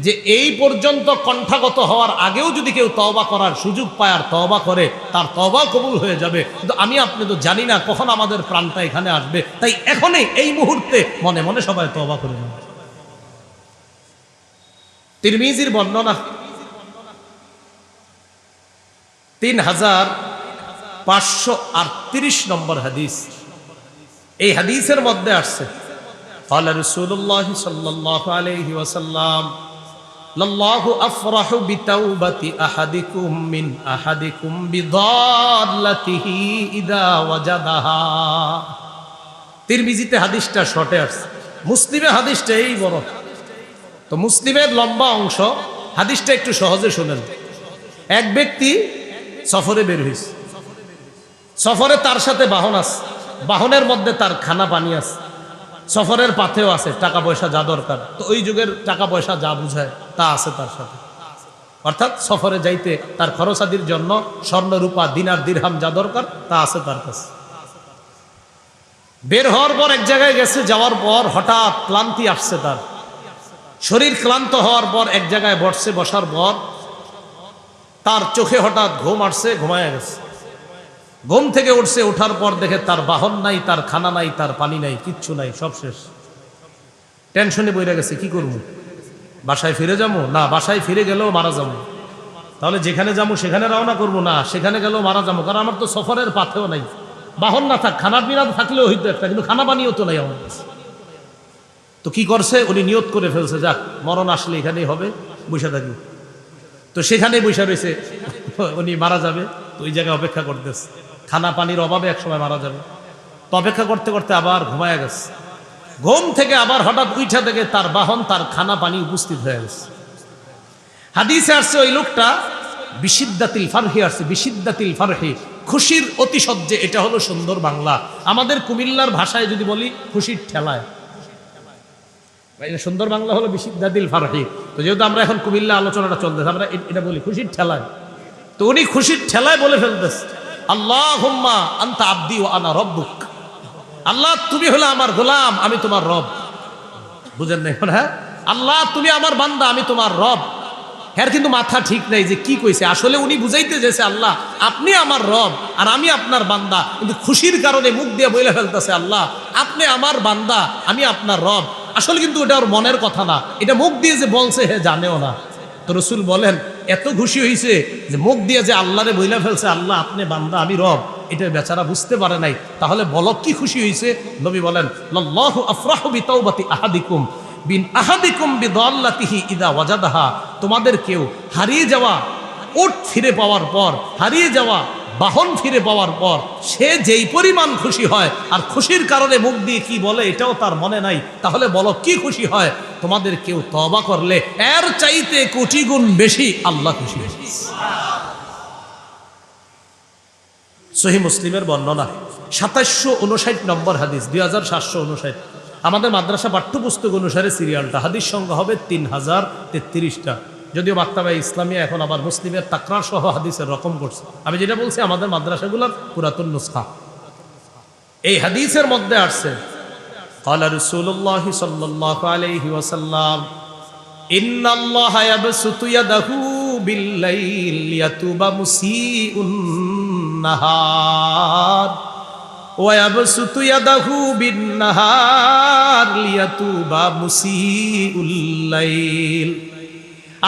যে এই পর্যন্ত কণ্ঠাগত হওয়ার আগেও যদি কেউ তওবা করার সুযোগ পায় আর তওবা করে, তার তওবা কবুল হয়ে যাবে। কিন্তু আমি আপনি তো জানি না কখন আমাদের প্রাণটা এখানে আসবে, তাই এখনই এই মুহূর্তে মনে মনে সবাই তওবা করে নেন। তিরমিজির বর্ণনা 3538 নম্বর হাদিস। এই হাদিসের মধ্যে আসছে, ক্বালা রাসূলুল্লাহ সাল্লাল্লাহু আলাইহি ওয়াসাল্লাম, লাল্লাহু আফরাহু বিতাওবাতি আহাদিকুম মিন আহাদিকুম বিদাল্লাতিহি ইযা ওয়াজাদাহা। তিরমিজিতে হাদিসটা শর্টে আসছে, মুসলিমে হাদিসটা এই বড়। তো মুসলিমের লম্বা অংশ, হাদিসটা একটু সহজে শুনেন। এক ব্যক্তি সফরে বের হয়েছে, সফরে তার সাথে বাহন আছে, বাহনের মধ্যে তার খানা পানি আছে, সফরের পাথেও আছে, টাকা পয়সা যা দরকার। তো ওই যুগের টাকা পয়সা যা বুঝায় তা আছে তার সাথে। অর্থাৎ সফরে যাইতে তার খরচাদির জন্য স্বর্ণ রূপা দিনার দিরহাম যা দরকার তা আছে তার কাছে। বের হওয়ার পর এক জায়গায় গেছে, যাওয়ার পর হঠাৎ ক্লান্তি আসছে, তার শরীর ক্লান্ত হওয়ার পর এক জায়গায় বসছে, বসার পর তার চোখে হঠাৎ ঘুম আসছে, ঘুমায় গেছে। ঘুম থেকে উঠছে, ওঠার পর দেখে তার বাহন নাই, তার খানা নাই, তার পানি নাই, কিচ্ছু নাই, সব শেষ। টেনশনে বইরা গেছে, কি করবো, বাসায় ফিরে যাবো না, বাসায় ফিরে গেলেও মারা যাবো, তাহলে যেখানে যাবো সেখানে রওনা করবো না, সেখানে গেলেও মারা যাবো, কারণ আমার তো সফরের পাথেও নাই। বাহন না থাক, খানা পিনা থাকলেও হইতো একটা, কিন্তু খানা পানিও তো নাই আমার কাছে। তো কি করছে, উনি নিয়ত করে ফেলছে, যাক মরণ আসলে এখানেই হবে, বসে থাকি। তো সেখানেই বসে রয়েছে, উনি মারা যাবে, তো ওই জায়গায় অপেক্ষা করতেছে, খানা পানির অভাবে একসময় মারা যাবে। তো অপেক্ষা করতে করতে আবার ঘুমায় গেছে। ঘুম থেকে আবার হঠাৎ উঠা থেকে তার বাহন, তার খানা পানি উপস্থিত হয়ে গেছে। হাদিসে আসছে ওই লোকটা বিশিদ্দাতিল ফারহি আসছে, বিশিদ্দাতিল ফারহি, খুশির অতিশয্যে। এটা হলো সুন্দর বাংলা। আমাদের কুমিল্লার ভাষায় যদি বলি খুশির ঠেলায়, সুন্দর বাংলা হলো বিশিদ্দাতিল ফারহি। তো যেহেতু আমরা এখন কুমিল্লা আলোচনাটা চলতেছে, আমরা এটা বলি খুশির ঠেলায়। তো উনি খুশির ঠেলায় বলে ফেলতেছে, আল্লাহুম্মা আনতা আবদি ওয়া আনা রব্বুক। আল্লাহ তুমি হলো আমার গোলাম, আমি তোমার রব। বুঝেন না? হ্যাঁ, আল্লাহ তুমি আমার বান্দা, আমি তোমার রব। হ্যাঁ, কিন্তু মাথা ঠিক নাই যে কি কইছে। আসলে উনি বুঝাইতে যেছে আল্লাহ আপনি আমার রব আর আমি আপনার বান্দা, কিন্তু খুশির কারণে মুখ দিয়ে বলে ফেলতেছে আল্লাহ আপনি আমার বান্দা, আমি আপনার রব। আসলে কিন্তু এটা ওর মনের কথা না, এটা মুখ দিয়ে যে বলছে হে জানেও না। তো রসুল বলেন এত খুশি হয়েছে যে মুখ দিয়ে যে আল্লাহরে বইলা ফেলছে আল্লাহ আপনি বান্দা আমি রব, এটা বেচারা বুঝতে পারে নাই। তাহলে বলো কি খুশি হয়েছে? নবী বলেন লাল্লাহু আফরাহু বিতাওবাতি আহাদিকুম বিন আহাদিকুম বিদাল্লাতিহি ইদা ওয়াজাদাহা। তোমাদের কেউ হারিয়ে যাওয়া উট ফিরে পাওয়ার পর, হারিয়ে যাওয়া বাহন ফিরে পাওয়ার পর সে যেই পরিমাণ খুশি হয়, আর খুশির কারণে মুখ দিয়ে কি বলে এটাও তার মনে নাই, তাহলে বলো কি খুশি হয়? তোমাদের কেউ তওবা করলে এর চাইতে কোটি গুণ বেশি আল্লাহ খুশি হয়। সহিহ মুসলিমের বর্ণনা 2759 নম্বর হাদিস, 2759। আমাদের মাদ্রাসা পাঠ্যপুস্তক অনুসারে সিরিয়ালটা, হাদিস সংখ্যা হবে 3033টা। যদিও মাক্তাবা ইসলামিয়া এখন আবার মুসলিমের তাকরার সহ হাদিসের রকম করছে। আমি যেটা বলছি আমাদের মাদ্রাসাগুলোর পুরাতন নুসখা। এই হাদিসের মধ্যে আসছে ক্বালা রাসূলুল্লাহ সাল্লাল্লাহু আলাইহি ওয়াসাল্লাম ইন্নাল্লাহা ইয়াবসুতু ইয়াদাহু বিল-লাইল লিয়াতুবা মুসিউন নাহার ওয়া ইয়াবসুতু ইয়াদাহু বিন-নাহার লিয়াতুবা মুসিউল লাইল।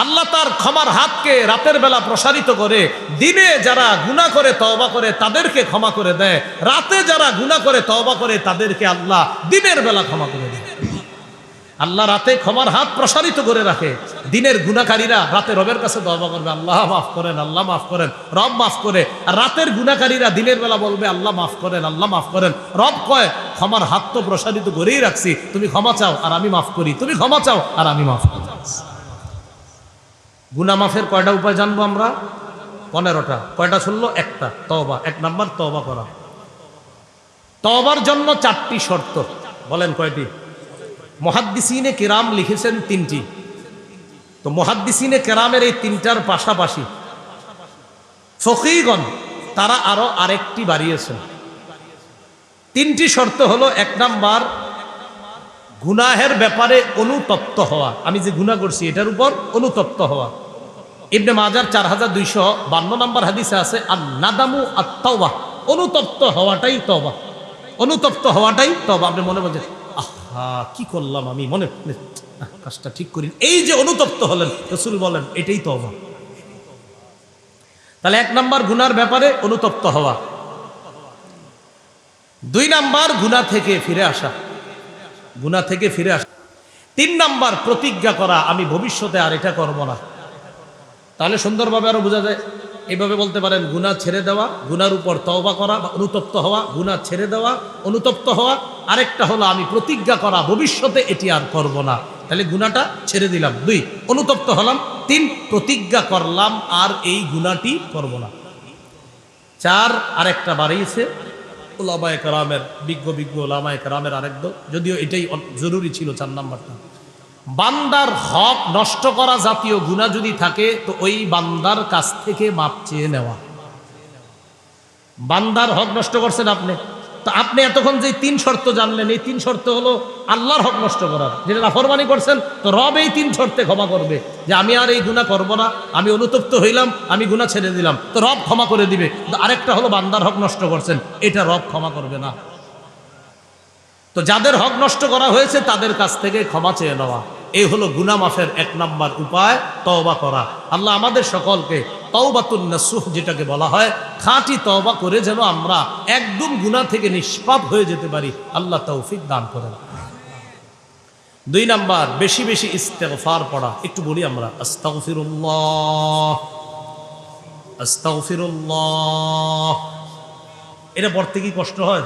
আল্লাহ তার ক্ষমার হাতকে রাতের বেলা প্রসারিত করে, দিনে যারা গুনাহ করে তওবা করে তাদেরকে ক্ষমা করে দেয়, রাতে যারা গুনাহ করে তওবা করে তাদেরকে আল্লাহ দিনের বেলা ক্ষমা করে দেয়। আল্লাহ রাতে ক্ষমার হাত প্রসারিত করে রাখে, দিনের গুনাহকারীরা রাতে রবের কাছে তওবা করবে আল্লাহ মাফ করেন, আল্লাহ মাফ করেন, রব মাফ করে। আর রাতের গুনাহকারীরা দিনের বেলা বলবে আল্লাহ মাফ করেন, আল্লাহ মাফ করেন। রব কয় ক্ষমার হাত তো প্রসারিত করেই রাখছি, তুমি ক্ষমা চাও আর আমি মাফ করি, তুমি ক্ষমা চাও আর আমি মাফ করি। গুনাহ মাফের কয়টা উপায় জানবো আমরা? 15টা। কয়টা শুনলো? একটা, তওবা। 1 নাম্বার তওবা করা। তওবার জন্য 4টি শর্ত। বলেন কয়টি? মুহাদ্দিসিনে কিরাম লিখেছেন 3টি। তো মুহাদ্দিসিনে কিরামের এই 3টার পাশাপাশি ফকিহগণ তারা আরো আরেকটি বাড়িয়েছেন। 3টি শর্ত হলো, 1 নাম্বার গুনাহের ব্যাপারে অনুতপ্ত হওয়া, আমি যে গুনাহ করছি এটার উপর অনুতপ্ত হওয়া। ইবনে মাজার 4252 নম্বর হাদিসে আছে আন-নাদামু আত-তাওবা, অনুতপ্ত হওয়াটাই তওবা, অনুতপ্ত হওয়াটাই তওবা। আপনি মনে বলছেন আহা কি করলাম আমি, মনে কাজটা ঠিক করি, এই যে অনুতপ্ত হলেন, রাসূল বলেন এটাই তওবা। তাহলে 1 নাম্বার গুনার ব্যাপারে অনুতপ্ত হওয়া। 2 নাম্বার গুনাহ থেকে ফিরে আসা, গুনাহ থেকে ফিরে আসা। 3 নাম্বার প্রতিজ্ঞা করা আমি ভবিষ্যতে আর এটা করব না। তাহলে সুন্দরভাবে আরো বোঝা যায়। এইভাবে বলতে পারেন গুনাহ ছেড়ে দেওয়া, গুনার উপর তওবা করা বা অনুতপ্ত হওয়া, গুনাহ ছেড়ে দেওয়া, অনুতপ্ত হওয়া। আরেকটা হলো আমি প্রতিজ্ঞা করা ভবিষ্যতে এটি আর করব না। তাহলে গুনাহটা ছেড়ে দিলাম, 2 অনুতপ্ত হলাম, 3 প্রতিজ্ঞা করলাম আর এই গুনাহটি করব না। 4 আরেকটা বাড়িয়েছে উলামায়ে কেরামের, বিজ্ঞ ওলামায়ে কেরামের আরেক দল, যদিও এটাই জরুরি ছিল 4 নাম্বারটা। বান্দার হক নষ্ট করা জাতীয় গুনাহ যদি থাকে তো ওই বান্দার কাছ থেকে মাপ চেয়ে নেওয়া। বান্দার হক নষ্ট করছেন আপনি, তো আপনি এতক্ষণ যে 3 শর্ত জানলেন, এই 3 শর্ত হলো আল্লাহর হক নষ্ট করার, যেটা নাফরমানি করছেন, তো রব এই 3 শর্তে ক্ষমা করবে যে আমি আর এই গুনাহ করব না, আমি অনুতপ্ত হইলাম, আমি গুনাহ ছেড়ে দিলাম, তো রব ক্ষমা করে দিবে। তো আরেকটা হলো বান্দার হক নষ্ট করছেন, এটা রব ক্ষমা করবে না। তো যাদের হক নষ্ট করা হয়েছে তাদের কাছ থেকে ক্ষমা চেয়ে নেওয়া, এই হলো গুনাহ মাফের 1 নাম্বার উপায়, তওবা করা। আল্লাহ আমাদের সকলকে তওবাতুন নাসুহ যেটাকে বলা হয়, খাঁটি তওবা করে যেন আমরা একদম গুনাহ থেকে নিষ্পাপ হয়ে যেতে পারি, আল্লাহ তৌফিক দান করেন। 2 নাম্বার, বেশি বেশি ইস্তেগফার পড়া। একটু বলি আমরা আস্তাগফিরুল্লাহ আস্তাগফিরুল্লাহ। এটা পড়তে কি কষ্ট হয়?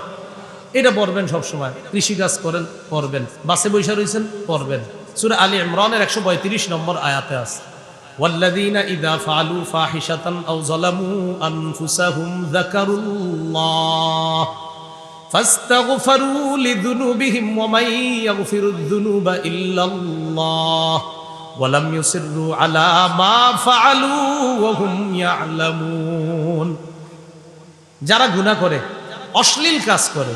এটা পড়বেন সব সময়। কৃষিকাজ করেন পড়বেন, বাসে বৈশা রয়েছেন পড়বেন। সূরা আলী ইমরানের 135 নম্বর আয়াতে আছে, ওয়াল্লাযীনা ইযা ফাআলু ফাহিশাতান আও যালামু আনফুসাহুম যাকারুল্লাহ ফাস্তাগফারু লিযুনুবিহিম ওয়া মান ইয়াগফিরুয যুনুবা ইল্লাল্লাহ ওয়া লাম ইউসিররু আলা মা ফাআলু ওয়া হুম ইয়ালামুন। যারা গুনাহ করে, অশ্লীল কাজ করে,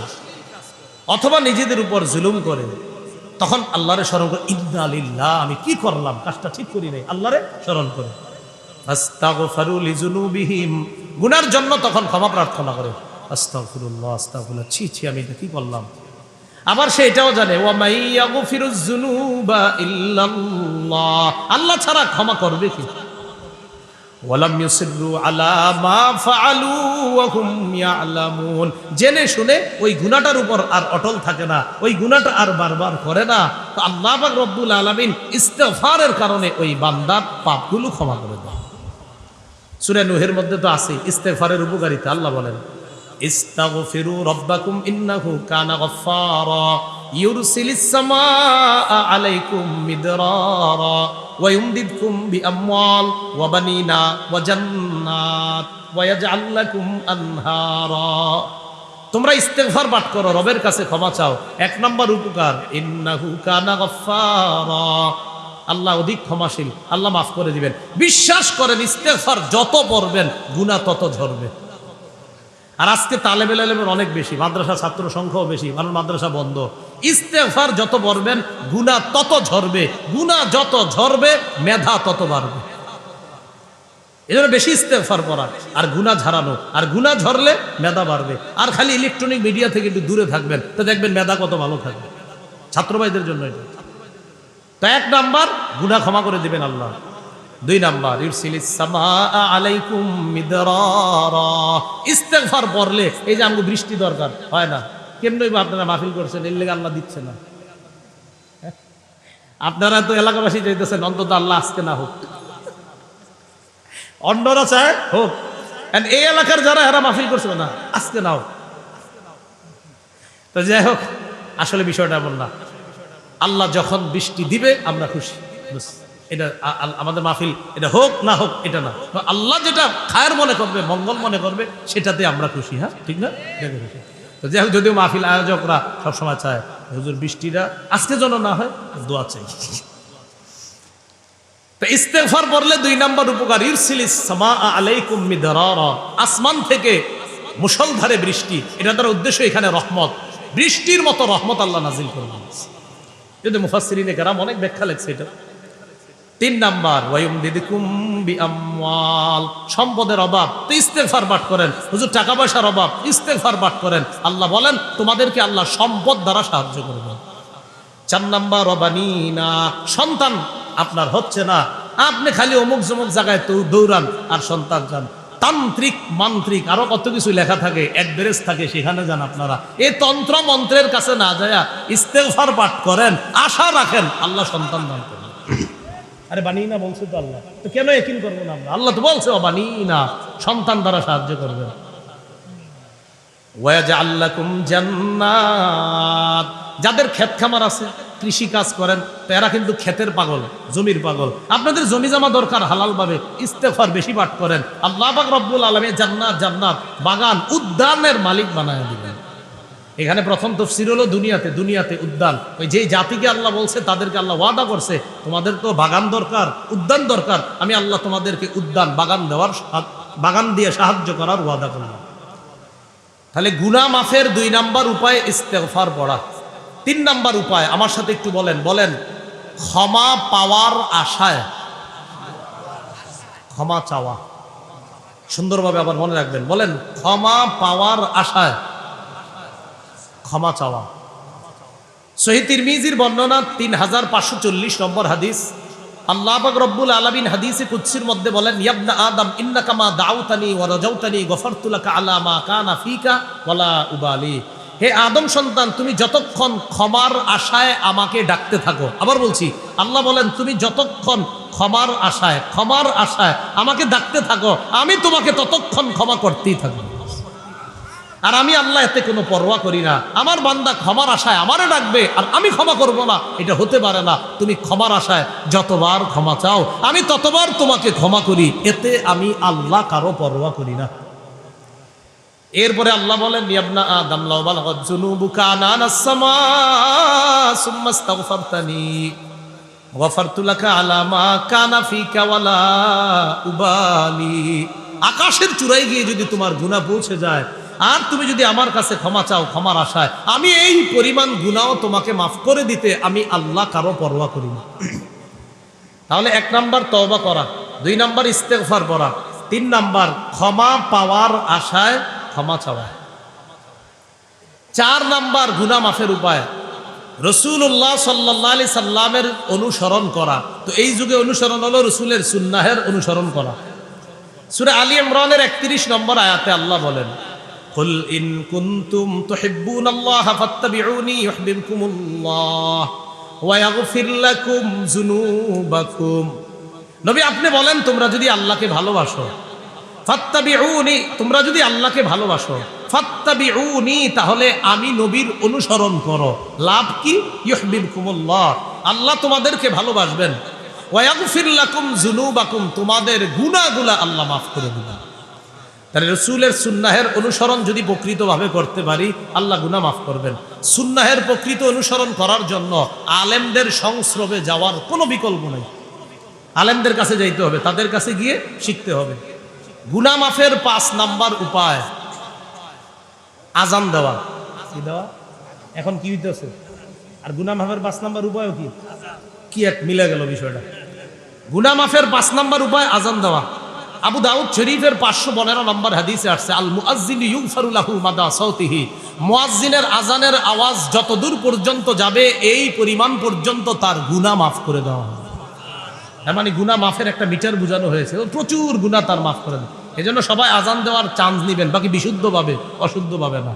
অথবা নিজেদের উপর জুলুম করে, তখন আল্লাহরে স্মরণ করে, ইন্না লিল্লাহ, আমি কি করলাম, কাজটা ঠিক করি নাই, আল্লাহরে স্মরণ করে। আস্তাগফারু লিযুনুবিহিম, গুনার জন্য তখন ক্ষমা প্রার্থনা করে, আস্তাগফিরুল্লাহ আস্তাগফিরুল্লাহ, ছি ছি আমি এটা কি করলাম। আবার সে এটাও জানে, ওয়া মান ইয়াগফিরুয যুনুবা ইল্লাল্লাহ, আল্লাহ ছাড়া ক্ষমা করবে কি। ওয়ালাম ইউসিররু আলা মা ফাআলু ওয়া হুম ইয়ালামুন, জেনে শুনে ওই গুনাহটার উপর আর অটল থাকে না, ওই গুনাহটা আর বারবার করে না। তো আল্লাহ পাক রব্বুল আলামিন ইস্তিগফারের কারণে ওই বান্দার পাপগুলো ক্ষমা করে দেন। সূরা নূহের মধ্যে তো আছে ইস্তিগফারের উপকারিতা। আল্লাহ বলেন, ইস্তাগফিরু রাব্বাকুম ইন্নাহু কানা গফফারা ইউরসিলিস সামাআ আলাইকুম মিদরারা ওয়া ইউমদিদকুম বিআমওয়াল ওয়া বানিনা ওয়া জান্নাত ওয়া ইয়াজআল লাকুম আনহারা। তোমরা ইস্তিগফার পাঠ করো, রবের কাছে ক্ষমা চাও। 1 নম্বর উপকার, ইন্নাহু কানা গফফারা, আল্লাহ অধিক ক্ষমাশীল, আল্লাহ মাফ করে দিবেন। বিশ্বাস করেন, ইস্তিগফার যত পড়বেন গুনাহ তত ঝরবে। আর আজকে তালেবেল ইলমের অনেক বেশি, মাদ্রাসা ছাত্র সংখ্যাও বেশি, কারণ মাদ্রাসা বন্ধ। ইস্তেগফার যত পড়বেন গুনাহ তত ঝরবে, গুনাহ যত ঝরবে মেধা তত বাড়বে। এজন্য বেশি ইস্তেগফার পড়া আর গুনাহ ঝরানো, আর গুনাহ ঝরলে মেধা বাড়বে। আর খালি ইলেকট্রনিক মিডিয়া থেকে একটু দূরে থাকবেন, তো দেখবেন মেধা কত ভালো থাকবে। ছাত্র ভাইদের জন্য এটা। তো 1 নাম্বার, গুনাহ ক্ষমা করে দিবেন আল্লাহ। 2 নাম্বার, ইউরসিলিস সামাআ আলাইকুম মিদরারা, ইস্তিগফার পড়লে এই যে আমগো বৃষ্টি দরকার হয় না, কেমনে আপনারা মাহফিল করছেন, এর লাগি আল্লাহ দিচ্ছে না। আপনারা তো এলাকাবাসী চাইতেছেন অন্তত আল্লাহ আজকে না হোক, অন্যরা চায় হোক, এই এলাকার যারা এরা মাহফিল করছে না আজকে না হোক। তো যাই হোক, আসলে বিষয়টা এমন না। আল্লাহ যখন বৃষ্টি দিবে আমরা খুশি, এটা আমাদের মাহফিল, এটা হোক না হোক এটা না, আল্লাহ যেটা খায়ের মনে করবে, মঙ্গল মনে করবে, সেটাতে আমরা খুশি। হ্যাঁ, ঠিক না? তো যাই হোক, যদিও মাহফিল আয়োজকরা সবসময় চায় হুজুর বৃষ্টিটা আজকে যেন না হয়, দোয়া চাই। তো ইস্তিগফার পড়লে 2 নাম্বার উপকার, ইরসিলিস সামাআ আলাইকুম মিদরারা, আসমান থেকে মুষলধারে বৃষ্টি, এটা তার উদ্দেশ্য এখানে রহমত, বৃষ্টির মতো রহমত আল্লাহ নাজিল করবেন। যদি মুফাসসিরিনে কেরাম অনেক ব্যাখ্যা লেখছে এটা। 3 নাম্বার, ওয়ায়ুমদিদকুম বিআমওয়াল, সম্পদের অভাব তো ইস্তিগফার পাঠ করেন। হুজুর টাকা পয়সার অভাব, ইস্তিগফার পাঠ করেন। আল্লাহ বলেন তোমাদেরকে আল্লাহ সম্পদ দ্বারা সাহায্য করবেন। 4 নাম্বার, ওয়াবানিনা, সন্তান আপনার হচ্ছে না, আপনি খালি অমুক জমুক জায়গায় তো দৌড়ান আর সন্তান যান, তান্ত্রিক মান্ত্রিক আরো কত কিছু লেখা থাকে, অ্যাড্রেস থাকে, সেখানে যান। আপনারা এই তন্ত্র মন্ত্রের কাছে না যায় ইস্তিগফার পাঠ করেন, আশা রাখেন আল্লাহ সন্তান দান করবেন। আরে বানিনা বলছে তো আল্লাহ, তো কেন ইয়াকিন করবো না আমরা? আল্লাহ তো বলছে ও বানিনা, সন্তান দ্বারা সাহায্য করবেন। ওয়াজআল লাকুম জান্নাত, যাদের ক্ষেত খামার আছে, কৃষি কাজ করেন, তো এরা কিন্তু ক্ষেতের পাগল, জমির পাগল। আপনাদের জমি জমা দরকার হালাল ভাবে, ইস্তেগফার বেশি পাঠ করেন, আল্লাহ পাক রব্বুল আলামিন জান্নাত জান্নাত বাগান উদ্যানের মালিক বানায় দিবেন। এখানে প্রথম তাফসীর হলো দুনিয়াতে, দুনিয়াতে উদ্যান। ওই যেই জাতিকে আল্লাহ বলছে তাদেরকে আল্লাহ ওয়াদা করছে, তোমাদের তো বাগান দরকার, উদ্যান দরকার, আমি আল্লাহ তোমাদেরকে উদ্যান বাগান দেওয়ার, বাগান দিয়ে সাহায্য করার ওয়াদা করলাম। তাহলে গুনাহ মাফের 2 নাম্বার উপায় ইস্তেগফার পড়া। 3 নাম্বার উপায় আমার সাথে একটু বলেন, বলেন ক্ষমা পাওয়ার আশায় ক্ষমা চাওয়া। সুন্দরভাবে আবার মনে রাখবেন, বলেন ক্ষমা পাওয়ার আশায় ক্ষমা চাওয়া। সহিহ তিরমিজির বর্ণনা 3540 নম্বর হাদিস। আল্লাহ পাক রব্বুল আলামিন হাদিসে কুদসির মধ্যে বলেন, ইয়া আদম ইন্নাকা মা দাউতানি ওয়া রাজাউতানি গফারতু লাকা আলা মা কানা ফিকা ওয়ালা উবালি। হে আদম সন্তান, তুমি যতক্ষণ ক্ষমার আশায় আমাকে ডাকতে থাকো। আবার বলছি, আল্লাহ বলেন তুমি যতক্ষণ ক্ষমার আশায় আমাকে ডাকতে থাকো, আমি তোমাকে ততক্ষণ ক্ষমা করতেই থাকবো। আর আমি আল্লাহ এতে কোনো পরোয়া করি না। আমার বান্দা ক্ষমার আশায় আমারে ডাকবে আর আমি ক্ষমা করব না, এটা হতে পারে না। তুমি ক্ষমার আশায় যতবার ক্ষমা চাও আমি ততবার তোমাকে ক্ষমা করি, এতে আমি আল্লাহ কারো পরোয়া করি না। এরপরে আল্লাহ বলেন, ইয়া আদম লাউ বালাগাত যুনুবুকা আনানাস সামা সুম্মা ইস্তাগফারতানি গফারতু লাকা আলা মা কানা ফিকা ওয়ালা উবালি। আকাশের চূড়ায় গিয়ে যদি তোমার গুনাহ পৌঁছে যায় আর তুমি যদি আমার কাছে ক্ষমা চাও ক্ষমার আশায়, আমি এই পরিমাণ গুনাহ তোমাকে মাফ করে দিতে আমি আল্লাহ কারো পরোয়া করি না। তাহলে 1 নাম্বার তওবা করা, 2 নাম্বার ইস্তেগফার করা, 3 নাম্বার ক্ষমা পাওয়ার আশায় ক্ষমা চাওয়া, 4 নাম্বার গুনাহ মাফের উপায় রাসূলুল্লাহ সাল্লাল্লাহু আলাইহি সাল্লামের অনুসরণ করা। তো এই যুগে অনুসরণ হলো রাসূলের সুন্নাহের অনুসরণ করা। সূরা আলী ইমরানের 31 নম্বর আয়াতে আল্লাহ বলেন, কুল ইন কুনতুম তুহিব্বুনাল্লাহা ফাত্তাবিউনি ইউহিব্বুকুমুল্লাহ ওয়া ইয়াগফির লাকুম যুনুবাকুম। নবী আপনি বলেন, তোমরা যদি আল্লাহকে ভালোবাসো, ফাত্তাবিউনি, তোমরা যদি আল্লাহকে ভালোবাসো, ফাত্তাবিউনি, তাহলে আমি নবীর অনুসরণ করো। লাভ কি? ইউহিব্বুকুমুল্লাহ, আল্লাহ তোমাদেরকে ভালোবাসবেন। ওয়া ইয়াগফির লাকুম যুনুবাকুম, তোমাদের গুনাহগুলো আল্লাহ মাফ করে দিবেন। তাহলে রাসূলের সুন্নাহের অনুসরণ যদি প্রকৃতভাবে করতে পারি আল্লাহ গুনাহ মাফ করবেন। সুন্নাহের প্রকৃত অনুসরণ করার জন্য আলেমদের সংস্রবে যাওয়ার কোনো বিকল্প নেই। আলেমদের কাছে যাইতে হবে, তাদের কাছে গিয়ে শিখতে হবে। গুনাহ মাফের 5 নাম্বার উপায় আজান দেওয়া। কি দেওয়া? এখন কি হইতেছে? আর গুনাহ মাফের 5 নাম্বার উপায়ও কি? কি এক মিলে গেল বিষয়টা। গুনাহ মাফের 5 নাম্বার উপায় আজান দেওয়া। আবু দাউদ শরীফের 512 নম্বর হাদিসে আসছে, আল মুআজ্জিন ইউগফারু লাহু মাদা সাউতিহি, মুয়াজ্জিনের আজানের আওয়াজ যত দূর পর্যন্ত যাবে এই পরিমাণ পর্যন্ত তার গুনাহ মাফ করে দেওয়া হবে। তার মানে গুনাহ মাফের একটা মিটার বোঝানো হয়েছে, প্রচুর গুনাহ তার মাফ করে দেয়। এজন্য সবাই আজান দেওয়ার চান্স নেবেন, বাকি বিশুদ্ধভাবে, অশুদ্ধভাবে না।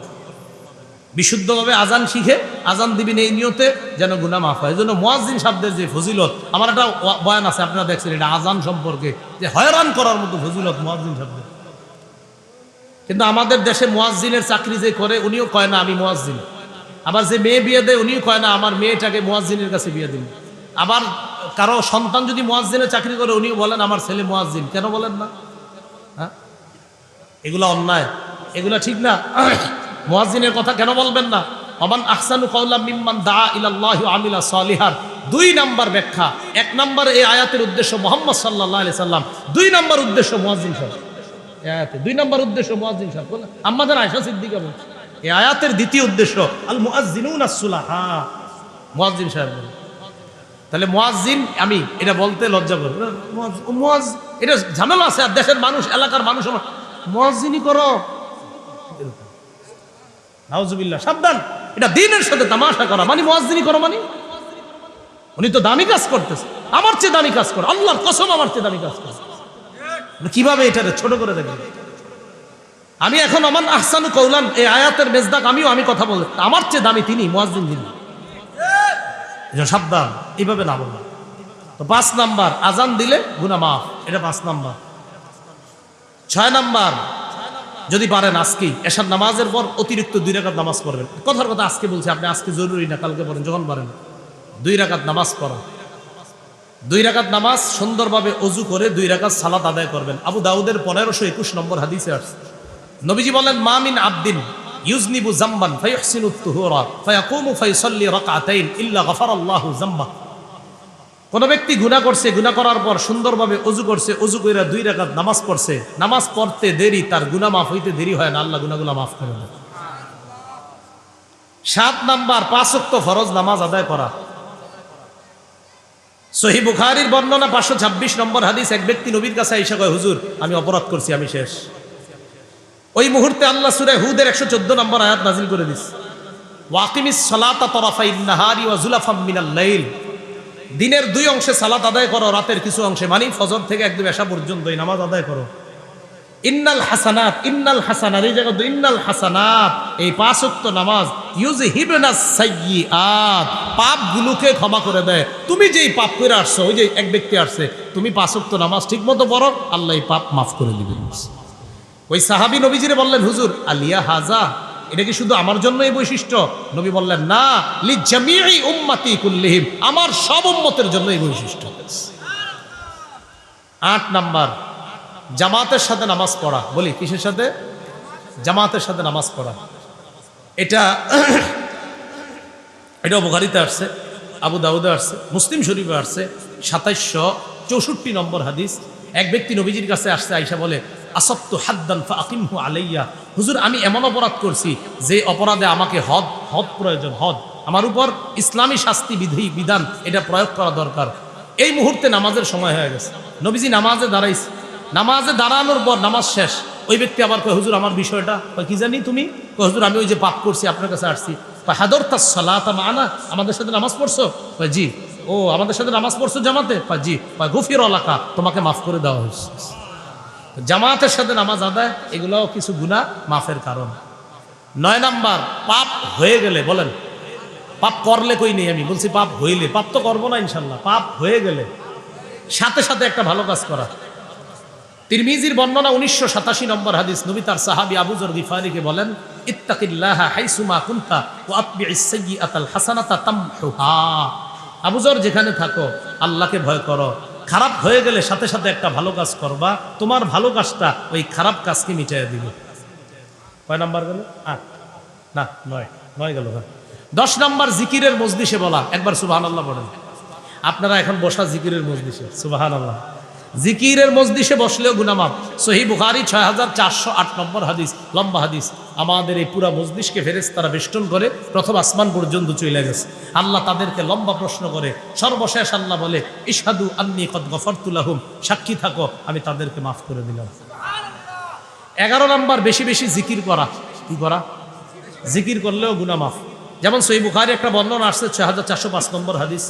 বিশুদ্ধভাবে আজান শিখে আজান দিবেন এই নিয়তে যেন গুনাহ মাফ হয়। এজন্য মুয়াজ্জিন শব্দের যে ফজিলত, আমার একটা বয়ান আছে আপনারা দেখছেন, এটা আজান সম্পর্কে, যে হয়রান করার মতো ফজিলত মুয়াজ্জিন শব্দের। কিন্তু আমাদের দেশে মুয়াজ্জিনের চাকরি যে করে উনিও কয় না আমি মুয়াজ্জিন। আবার যে মেয়ে বিয়ে দেয় উনিও কয় না আমার মেয়েটাকে মুয়াজ্জিনের কাছে বিয়ে দিন। আবার কারো সন্তান যদি মুয়াজ্জিনের চাকরি করে উনিও বলেন আমার ছেলে মুয়াজ্জিন। কেন বলেন না? হ্যাঁ, এগুলা অন্যায়, এগুলা ঠিক না। মুয়াজ্জিনের কথা কেন বলবেন না? ওমান আহসানু কাওলাম মিম্মান দাআ ইলাল্লাহি ওয়া আমিলা সালিহান। 2 নাম্বার ব্যাখ্যা। 1 নাম্বার এই আয়াতের উদ্দেশ্য মুহাম্মদ সাল্লাল্লাহু আলাইহি সাল্লাম, 2 নাম্বার উদ্দেশ্য মুয়াজ্জিন সাহেব। এই আয়াতে 2 নাম্বার উদ্দেশ্য মুয়াজ্জিন সাহেব। আম্মা জান আয়েশা সিদ্দিকা বলছে এই আয়াতের দ্বিতীয় উদ্দেশ্য আল মুআজ্জিনুনা সুলাহা, মুয়াজ্জিন সাহেব বলে। তাহলে মুয়াজ্জিন আমি এটা বলতে লজ্জা করি, এটা ঝামেলা আছে। আর দেশের মানুষ, এলাকার মানুষ আমার মুয়াজ্জিনই করো, নাউজুবিল্লাহ, সাবধান। এটা দ্বীনের সাথে তামাশা করা মানে মুয়াজ্জিনই করো মানে উনি তো দামি কাজ করতেছে, আমার চেয়ে দামি কাজ করো, আল্লাহর কসম আমার চেয়ে দামি কাজ করো। কিভাবে এটা ছোট করে দেখবেন? আমি এখন ওমান আহসানু কাওলান এই আয়াতের মেজদাক আমি কথা বলি, আমার চেয়ে দামি তিনি, মুয়াজ্জিন যিনি। সাবধান, এইভাবে না বললাম। তো 5 নাম্বার আজান দিলে গুনাহ মাফ, এটা 5 নাম্বার। 6 নাম্বার যদি পারেন আজকে এশার নামাজের পর অতিরিক্ত 2 রাকাত নামাজ পড়বেন। কথার কথা আজকে বলছি, আপনি আজকে জরুরি না, কালকে পড়েন, যখন পারেন 2 রাকাত নামাজ পড়া। 2 রাকাত নামাজ সুন্দরভাবে অজু করে 2 রাকাত সালাত আদায় করবেন। আবু দাউদের 1521 নম্বর হাদিসে আসছে, নবীজি বলেন মা মিন আবদিন ইউজনিবু যামবান ফায়ুহসিনু তুহুরা ফায়াকুমু ফায়ুসাল্লি রাকআতাইন ইল্লা গাফারাল্লাহু যামবা। কোন ব্যক্তি গুনাহ করছে, গুনাহ করার পর সুন্দরভাবে ওযু করছে, ওযু কইরা 2 রাকাত নামাজ পড়ছে, নামাজ পড়তে দেরি, তার গুনাহ মাফ হইতে দেরি হয় না, আল্লাহ গুনাহগুলো মাফ করে দেন। 7 নাম্বার 5 ওয়াক্ত ফরজ নামাজ আদায় করা। সহিহ বুখারীর বর্ণনা 526 নম্বর হাদিস, এক ব্যক্তি নবীর কাছে আইসা কয়, হুজুর আমি অপরাধ করছি, আমি শেষ। ওই মুহূর্তে আল্লাহ সূরা হুদের 114 নম্বর আয়াত নাযিল করে দিস, ওয়াকিমিস সালাতা তারাফাইন নাহারি ওয়া যুলাফাম মিনাল লাইল। দিনের 2 অংশে সালাত আদায় করো, রাতের কিছু অংশে, মানে ফজর থেকে একদম এশা পর্যন্ত এই নামাজ আদায় করো। ইন্নাল হাসানাত, ইন্নাল হাসানাত, এই জায়গায় ইন্নাল হাসানাত, এই 5 ওয়াক্ত নামাজ ইউযহিবনাস সাইয়্যাত, পাপগুলোকে ক্ষমা করে দেয়। তুমি যেই পাপ করে আসছো, ওই যে এক ব্যক্তি আসছে, তুমি 5 ওয়াক্ত নামাজ ঠিকমতো পড়ো, আল্লাহ এই পাপ মাফ করে দিবেন। ওই সাহাবী নবীজিরে বললেন, হুজুর আলিয়া হাজা, এটা কি শুধু আমার জন্য এই বৈশিষ্ট্য? নবী বললেন, না, লি জামিই উম্মতি কুল্লিহিম, আমার সব উম্মতের জন্য এই বৈশিষ্ট্য। 8 নাম্বার জামাতের সাথে নামাজ পড়া। বলি কিসের সাথে? জামাতের সাথে নামাজ পড়া। এটাও বুখারীতে আসছে, আবু দাউদে আসছে, মুসলিম শরীফে আসছে, 2764 নম্বর হাদিস। এক ব্যক্তি নবীজির কাছে আসছে, আয়েশা বলে, আসাবতু হাদ্দান ফাআকিমহু আলাইয়া, হুজুর আমি এমন অপরাধ করছি যে অপরাধে আমাকে হদ প্রয়োজন, হদ আমার উপর ইসলামী শাস্তি বিধান এটা প্রয়োগ করা দরকার। এই মুহূর্তে নামাজের সময় হয়ে গেছে, নবীজি নামাজে দাঁড়াইছে, নামাজে দাঁড়ানোর পর নামাজ শেষ, ওই ব্যক্তি আবার কয়, হুজুর আমার বিষয়টা। কি জানি তুমি? কয়, হুজুর আমি ওই যে পাপ করছি, আপনার কাছে আসছি। হাদরতাস সালাতা মা'ানা, আমাদের সাথে নামাজ পড়ছো? কয় জি। ও আমাদের সাথে নামাজ পড়ছো জামাতে? কয় জি। কয় গুফিরা লাকা, তোমাকে মাফ করে দেওয়া হয়েছে। জামাতের সাথে নামাজ আদায়, এগুলোও কিছু গুনাহ মাফের কারণ। 9 নাম্বার পাপ হয়ে গেলে, বলেন পাপ করলে কই নেই, আমি বলছি পাপ হইলে, পাপ তো করবো না ইনশাল্লাহ, পাপ হয়ে গেলে সাথে সাথে একটা ভালো কাজ করা। তিরমিজির বর্ণনা 1987 নম্বর হাদিস, নবী তার সাহাবী আবু যর গিফারিকে বলেন, ইত্তাকিল্লাহা হাইসুমা কুনতা ওয়া আতবিইস সাইয়্যাতাল হাসানাতা তামহুহা। আবু যর যেখানে থাকো আল্লাহকে ভয় করো, খারাপ হয়ে গেলে সাথে সাথে একটা ভালো কাজ করবা, তোমার ভালো কাজটা ওই খারাপ কাজকে মিটাইয়া দিবে। কয় নাম্বার গেল? 8 না 9 গেল। 10 নাম্বার জিকিরের মজলিসে বলা। একবার সুবহানাল্লাহ বলেন। আপনারা এখন বসা জিকিরের মজলিসে, সুবহানাল্লাহ। জিকিরের মজলিসে বসলেও গুনাহ মাফ। সহিহ বুখারী 6408 নম্বর হাদিস, লম্বা হাদিস। আমাদের এই পুরা মজলিসকে ফেরেশতারা বেষ্টন করে প্রথম আসমান পর্যন্ত চলে গেছে। আল্লাহ তাদেরকে লম্বা প্রশ্ন করে, সর্বশেষ আল্লাহ বলে, ইশহাদু আন্নী কদ গফরতু লাহুম, সাক্ষী থাকো আমি তাদেরকে মাফ করে দিলাম। 11 নাম্বার বেশি বেশি জিকির করা। কি করা? জিকির করলেও গুনাহ মাফ। যেমন সহিহ বুখারী একটা বর্ণনা আসছে 6405 নম্বর হাদিস,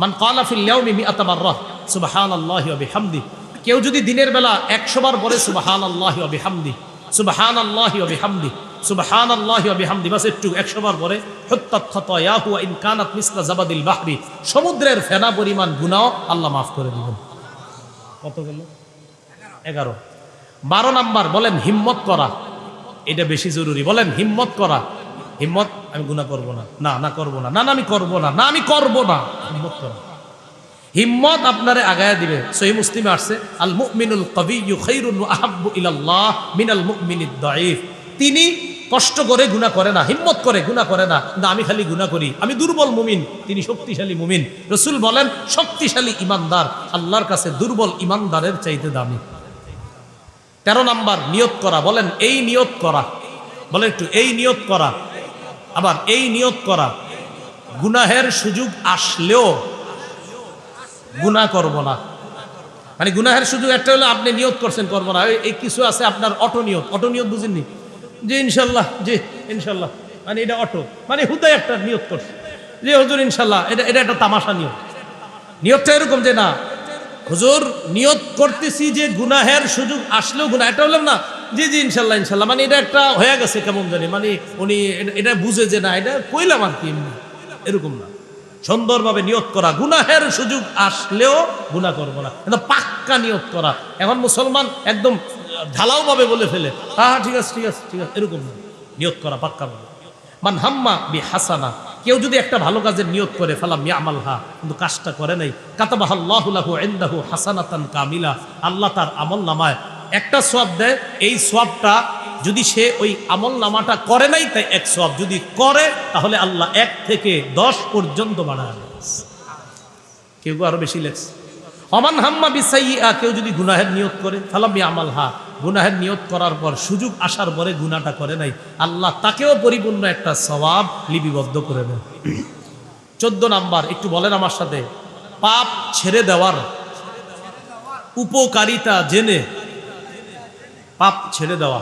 মান ক্বালা ফিল ইয়াউমি মিআতা মাররা সুবহানাল্লাহি ওয়া বিহামদি, কেউ যদি দিনের বেলা 100 বার বলে সুবহানাল্লাহি ওয়া বিহামদি, সুবহানাল্লাহি ওয়া বিহামদি, সুবহানাল্লাহি ওয়া বিহামদি, বাস একটু 100 বার পরে, হুত্তাত খাতায়াহু ওয়া ইন কানাত মিসলা জাবাদিল বাহরি, সমুদ্রের ফেনা পরিমাণ গুনাহ আল্লাহ মাফ করে দিবেন। কত গেল? 11। 12 নাম্বার বলেন হিম্মত করা। এটা বেশি জরুরি। বলেন হিম্মত করা। হিম্মত, আমি গুনাহ করব না, না না করব না, না না আমি করব না, না আমি করব না। হিম্মত করা, হিম্মত আপনারে আগায়া দিবে। সহিহ মুসলিমে আসছে, আল মুমিনুল কবিয়্যু খায়রুন ওয়া আহাব্বু ইলাল্লাহ মিনাল মুমিনিদ দাঈফ। তিনি কষ্ট করে গুনাহ করে না, হিম্মত করে গুনাহ করে না, কিন্তু আমি খালি গুনাহ করি, আমি দুর্বল মুমিন, তিনি শক্তিশালী মুমিন। রাসূল বলেন, শক্তিশালী ঈমানদার আল্লাহর কাছে দুর্বল ঈমানদারের চাইতে দামি। 13 নাম্বার নিয়ত করা। বলেন এই নিয়ত করা। বলেন একটু, এই নিয়ত করা। আবার এই নিয়ত করা, গুনাহের সুযোগ আসলেও গুনাহ করব না। মানে গুনাহের সুযোগ একটা হলো আপনি নিয়ত করছেন করব না, এই কিছু আছে আপনার অটো নিয়ত। অটো নিয়ত বুঝেননি? যে ইনশাল্লাহ, যে ইনশাল্লাহ, মানে এটা অটো, মানে হুদায় একটা নিয়ত করছে যে হুজুর ইনশাল্লাহ, এটা একটা তামাশা নিয়ত। নিয়তটা এরকম যে না হুজুর নিয়ত করতেছি যে গুনাহের সুযোগ আসলেও গুনাহ, এটা হলাম না জি জি ইনশাল্লাহ ইনশাল্লাহ, মানে এটা একটা হয়ে গেছে কেমন জানি, মানে উনি এটা বুঝে যে না এটা কইলাম আর কি, এমনি এরকম না। সুন্দরভাবে নিয়ত করা, গুনাহের সুযোগ আসলেও গুনাহ করব না, কিন্তু পাক্কা নিয়ত করা। এখন মুসলমান একদম ঢালাও ভাবে বলে ফেলে, হ্যাঁ ঠিক আছে ঠিক আছে ঠিক আছে, এরকম না। নিয়ত করা পাক্কা ভাবে। মান হাম্মা বি হাসানা, কেউ যদি একটা ভালো কাজের নিয়ত করে, ফালাম ইয়ামালহা, কিন্তু কাজটা করে নাই, কাতাবাহাল্লাহু লাহু ইনদাহু হাসানাতান কামিলা, আল্লাহ তার আমল নামায় একটা সওয়াব দেয়, এই সওয়াবটা যদি সে ওই আমল নামাটা করে নাই তাই 1 সওয়াব, যদি করে তাহলে আল্লাহ 1 থেকে 10 পর্যন্ত বাড়ায় দেন। কেউ আরো বেশি লেখছে। অমান হাম্মা বিসাইয়্যা, কেউ যদি গুনাহের নিয়ত করে, ফালাম ইয়ামালহা, গুনাহের নিয়ত করার পর সুযোগ আসার পরে গুনাহটা করে নাই, আল্লাহ তাকেও পরিপূর্ণ একটা সওয়াব লিপিবদ্ধ করে দেন। 14 নাম্বার, একটু বলেন আমার সাথে, পাপ ছেড়ে দেওয়ার উপকারিতা জেনে পাপ ছেড়ে দেওয়া,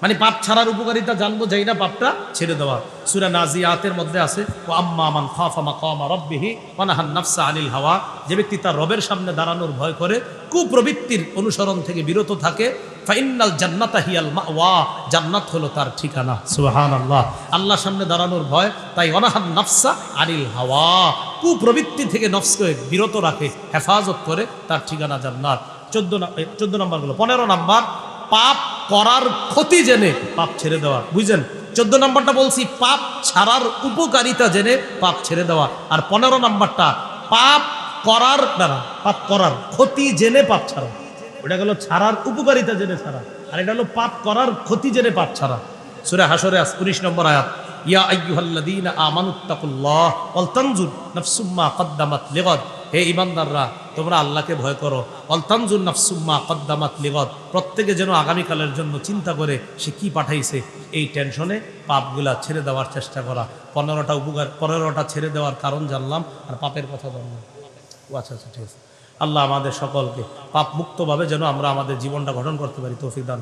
মানে পাপ ছাড়ার উপকারিতা জানবো, যাই না পাপটা ছেড়ে দেওয়া। সূরা নাজিয়াতের মধ্যে আছে, ওয়া আম্মা মান খাফা মাকামা রাব্বিহি ওয়া নাহান নাফসা আনিল হাওয়া, যে ব্যক্তি তার রবের সামনে দাঁড়ানোর ভয় করে, কুপ্রবৃত্তির অনুসরণ থেকে বিরত থাকে, ফাইন্নাল জান্নাতা হিয়াল মাওয়া, জান্নাত হলো তার ঠিকানা। সুবহানাল্লাহ। আল্লাহর সামনে দাঁড়ানোর ভয়, তাই ওয়া নাহান নাফসা আনিল হাওয়া, কুপ্রবৃত্তি থেকে নফসকে বিরত রাখে, হেফাজত করে, তার ঠিকানা জান্নাত। 14 নাম্বার হলো। 15 নাম্বার, পাপ করার ক্ষতি জেনে পাপ ছেড়ে দেওয়া। বুঝছেন? 14 নাম্বারটা বলছি পাপ ছাড়ার উপকারিতা জেনে পাপ ছেড়ে দেওয়া, আর 15 নাম্বারটা পাপ করার দ্বারা পাপ করার ক্ষতি জেনে পাপ ছাড়া। ওটা গেল ছাড়ার উপকারিতা জেনে ছাড়া, আর এটা হলো পাপ করার ক্ষতি জেনে পাপ ছাড়া। সূরা হাশরে 19 নম্বর আয়াত, ইয়া আইয়ুহাল্লাযীনা আমানুত্তাকুল্লাহ ওয়াল তানজুর নাফসুম মা কদ্দামাত লিগাদ, হে ঈমানদাররা তোমরা আল্লাহকে ভয় করো, ওয়াল তানজুর নাফসুম মা কদ্দামাত লিগাদ, প্রত্যেকে যেন আগামীকালের জন্য চিন্তা করে সে কি পাঠাইছে। এই টেনশনে পাপগুলা ছেড়ে দেওয়ার চেষ্টা করা। 15টা ছেড়ে দেওয়ার কারণ জানলাম, আর পাপের কথা জানলাম। ও আচ্ছা আচ্ছা, ঠিক আছে। আল্লাহ আমাদের সকলকে পাপ মুক্তভাবে যেন আমরা আমাদের জীবনটা গঠন করতে পারি তৌফিক দান।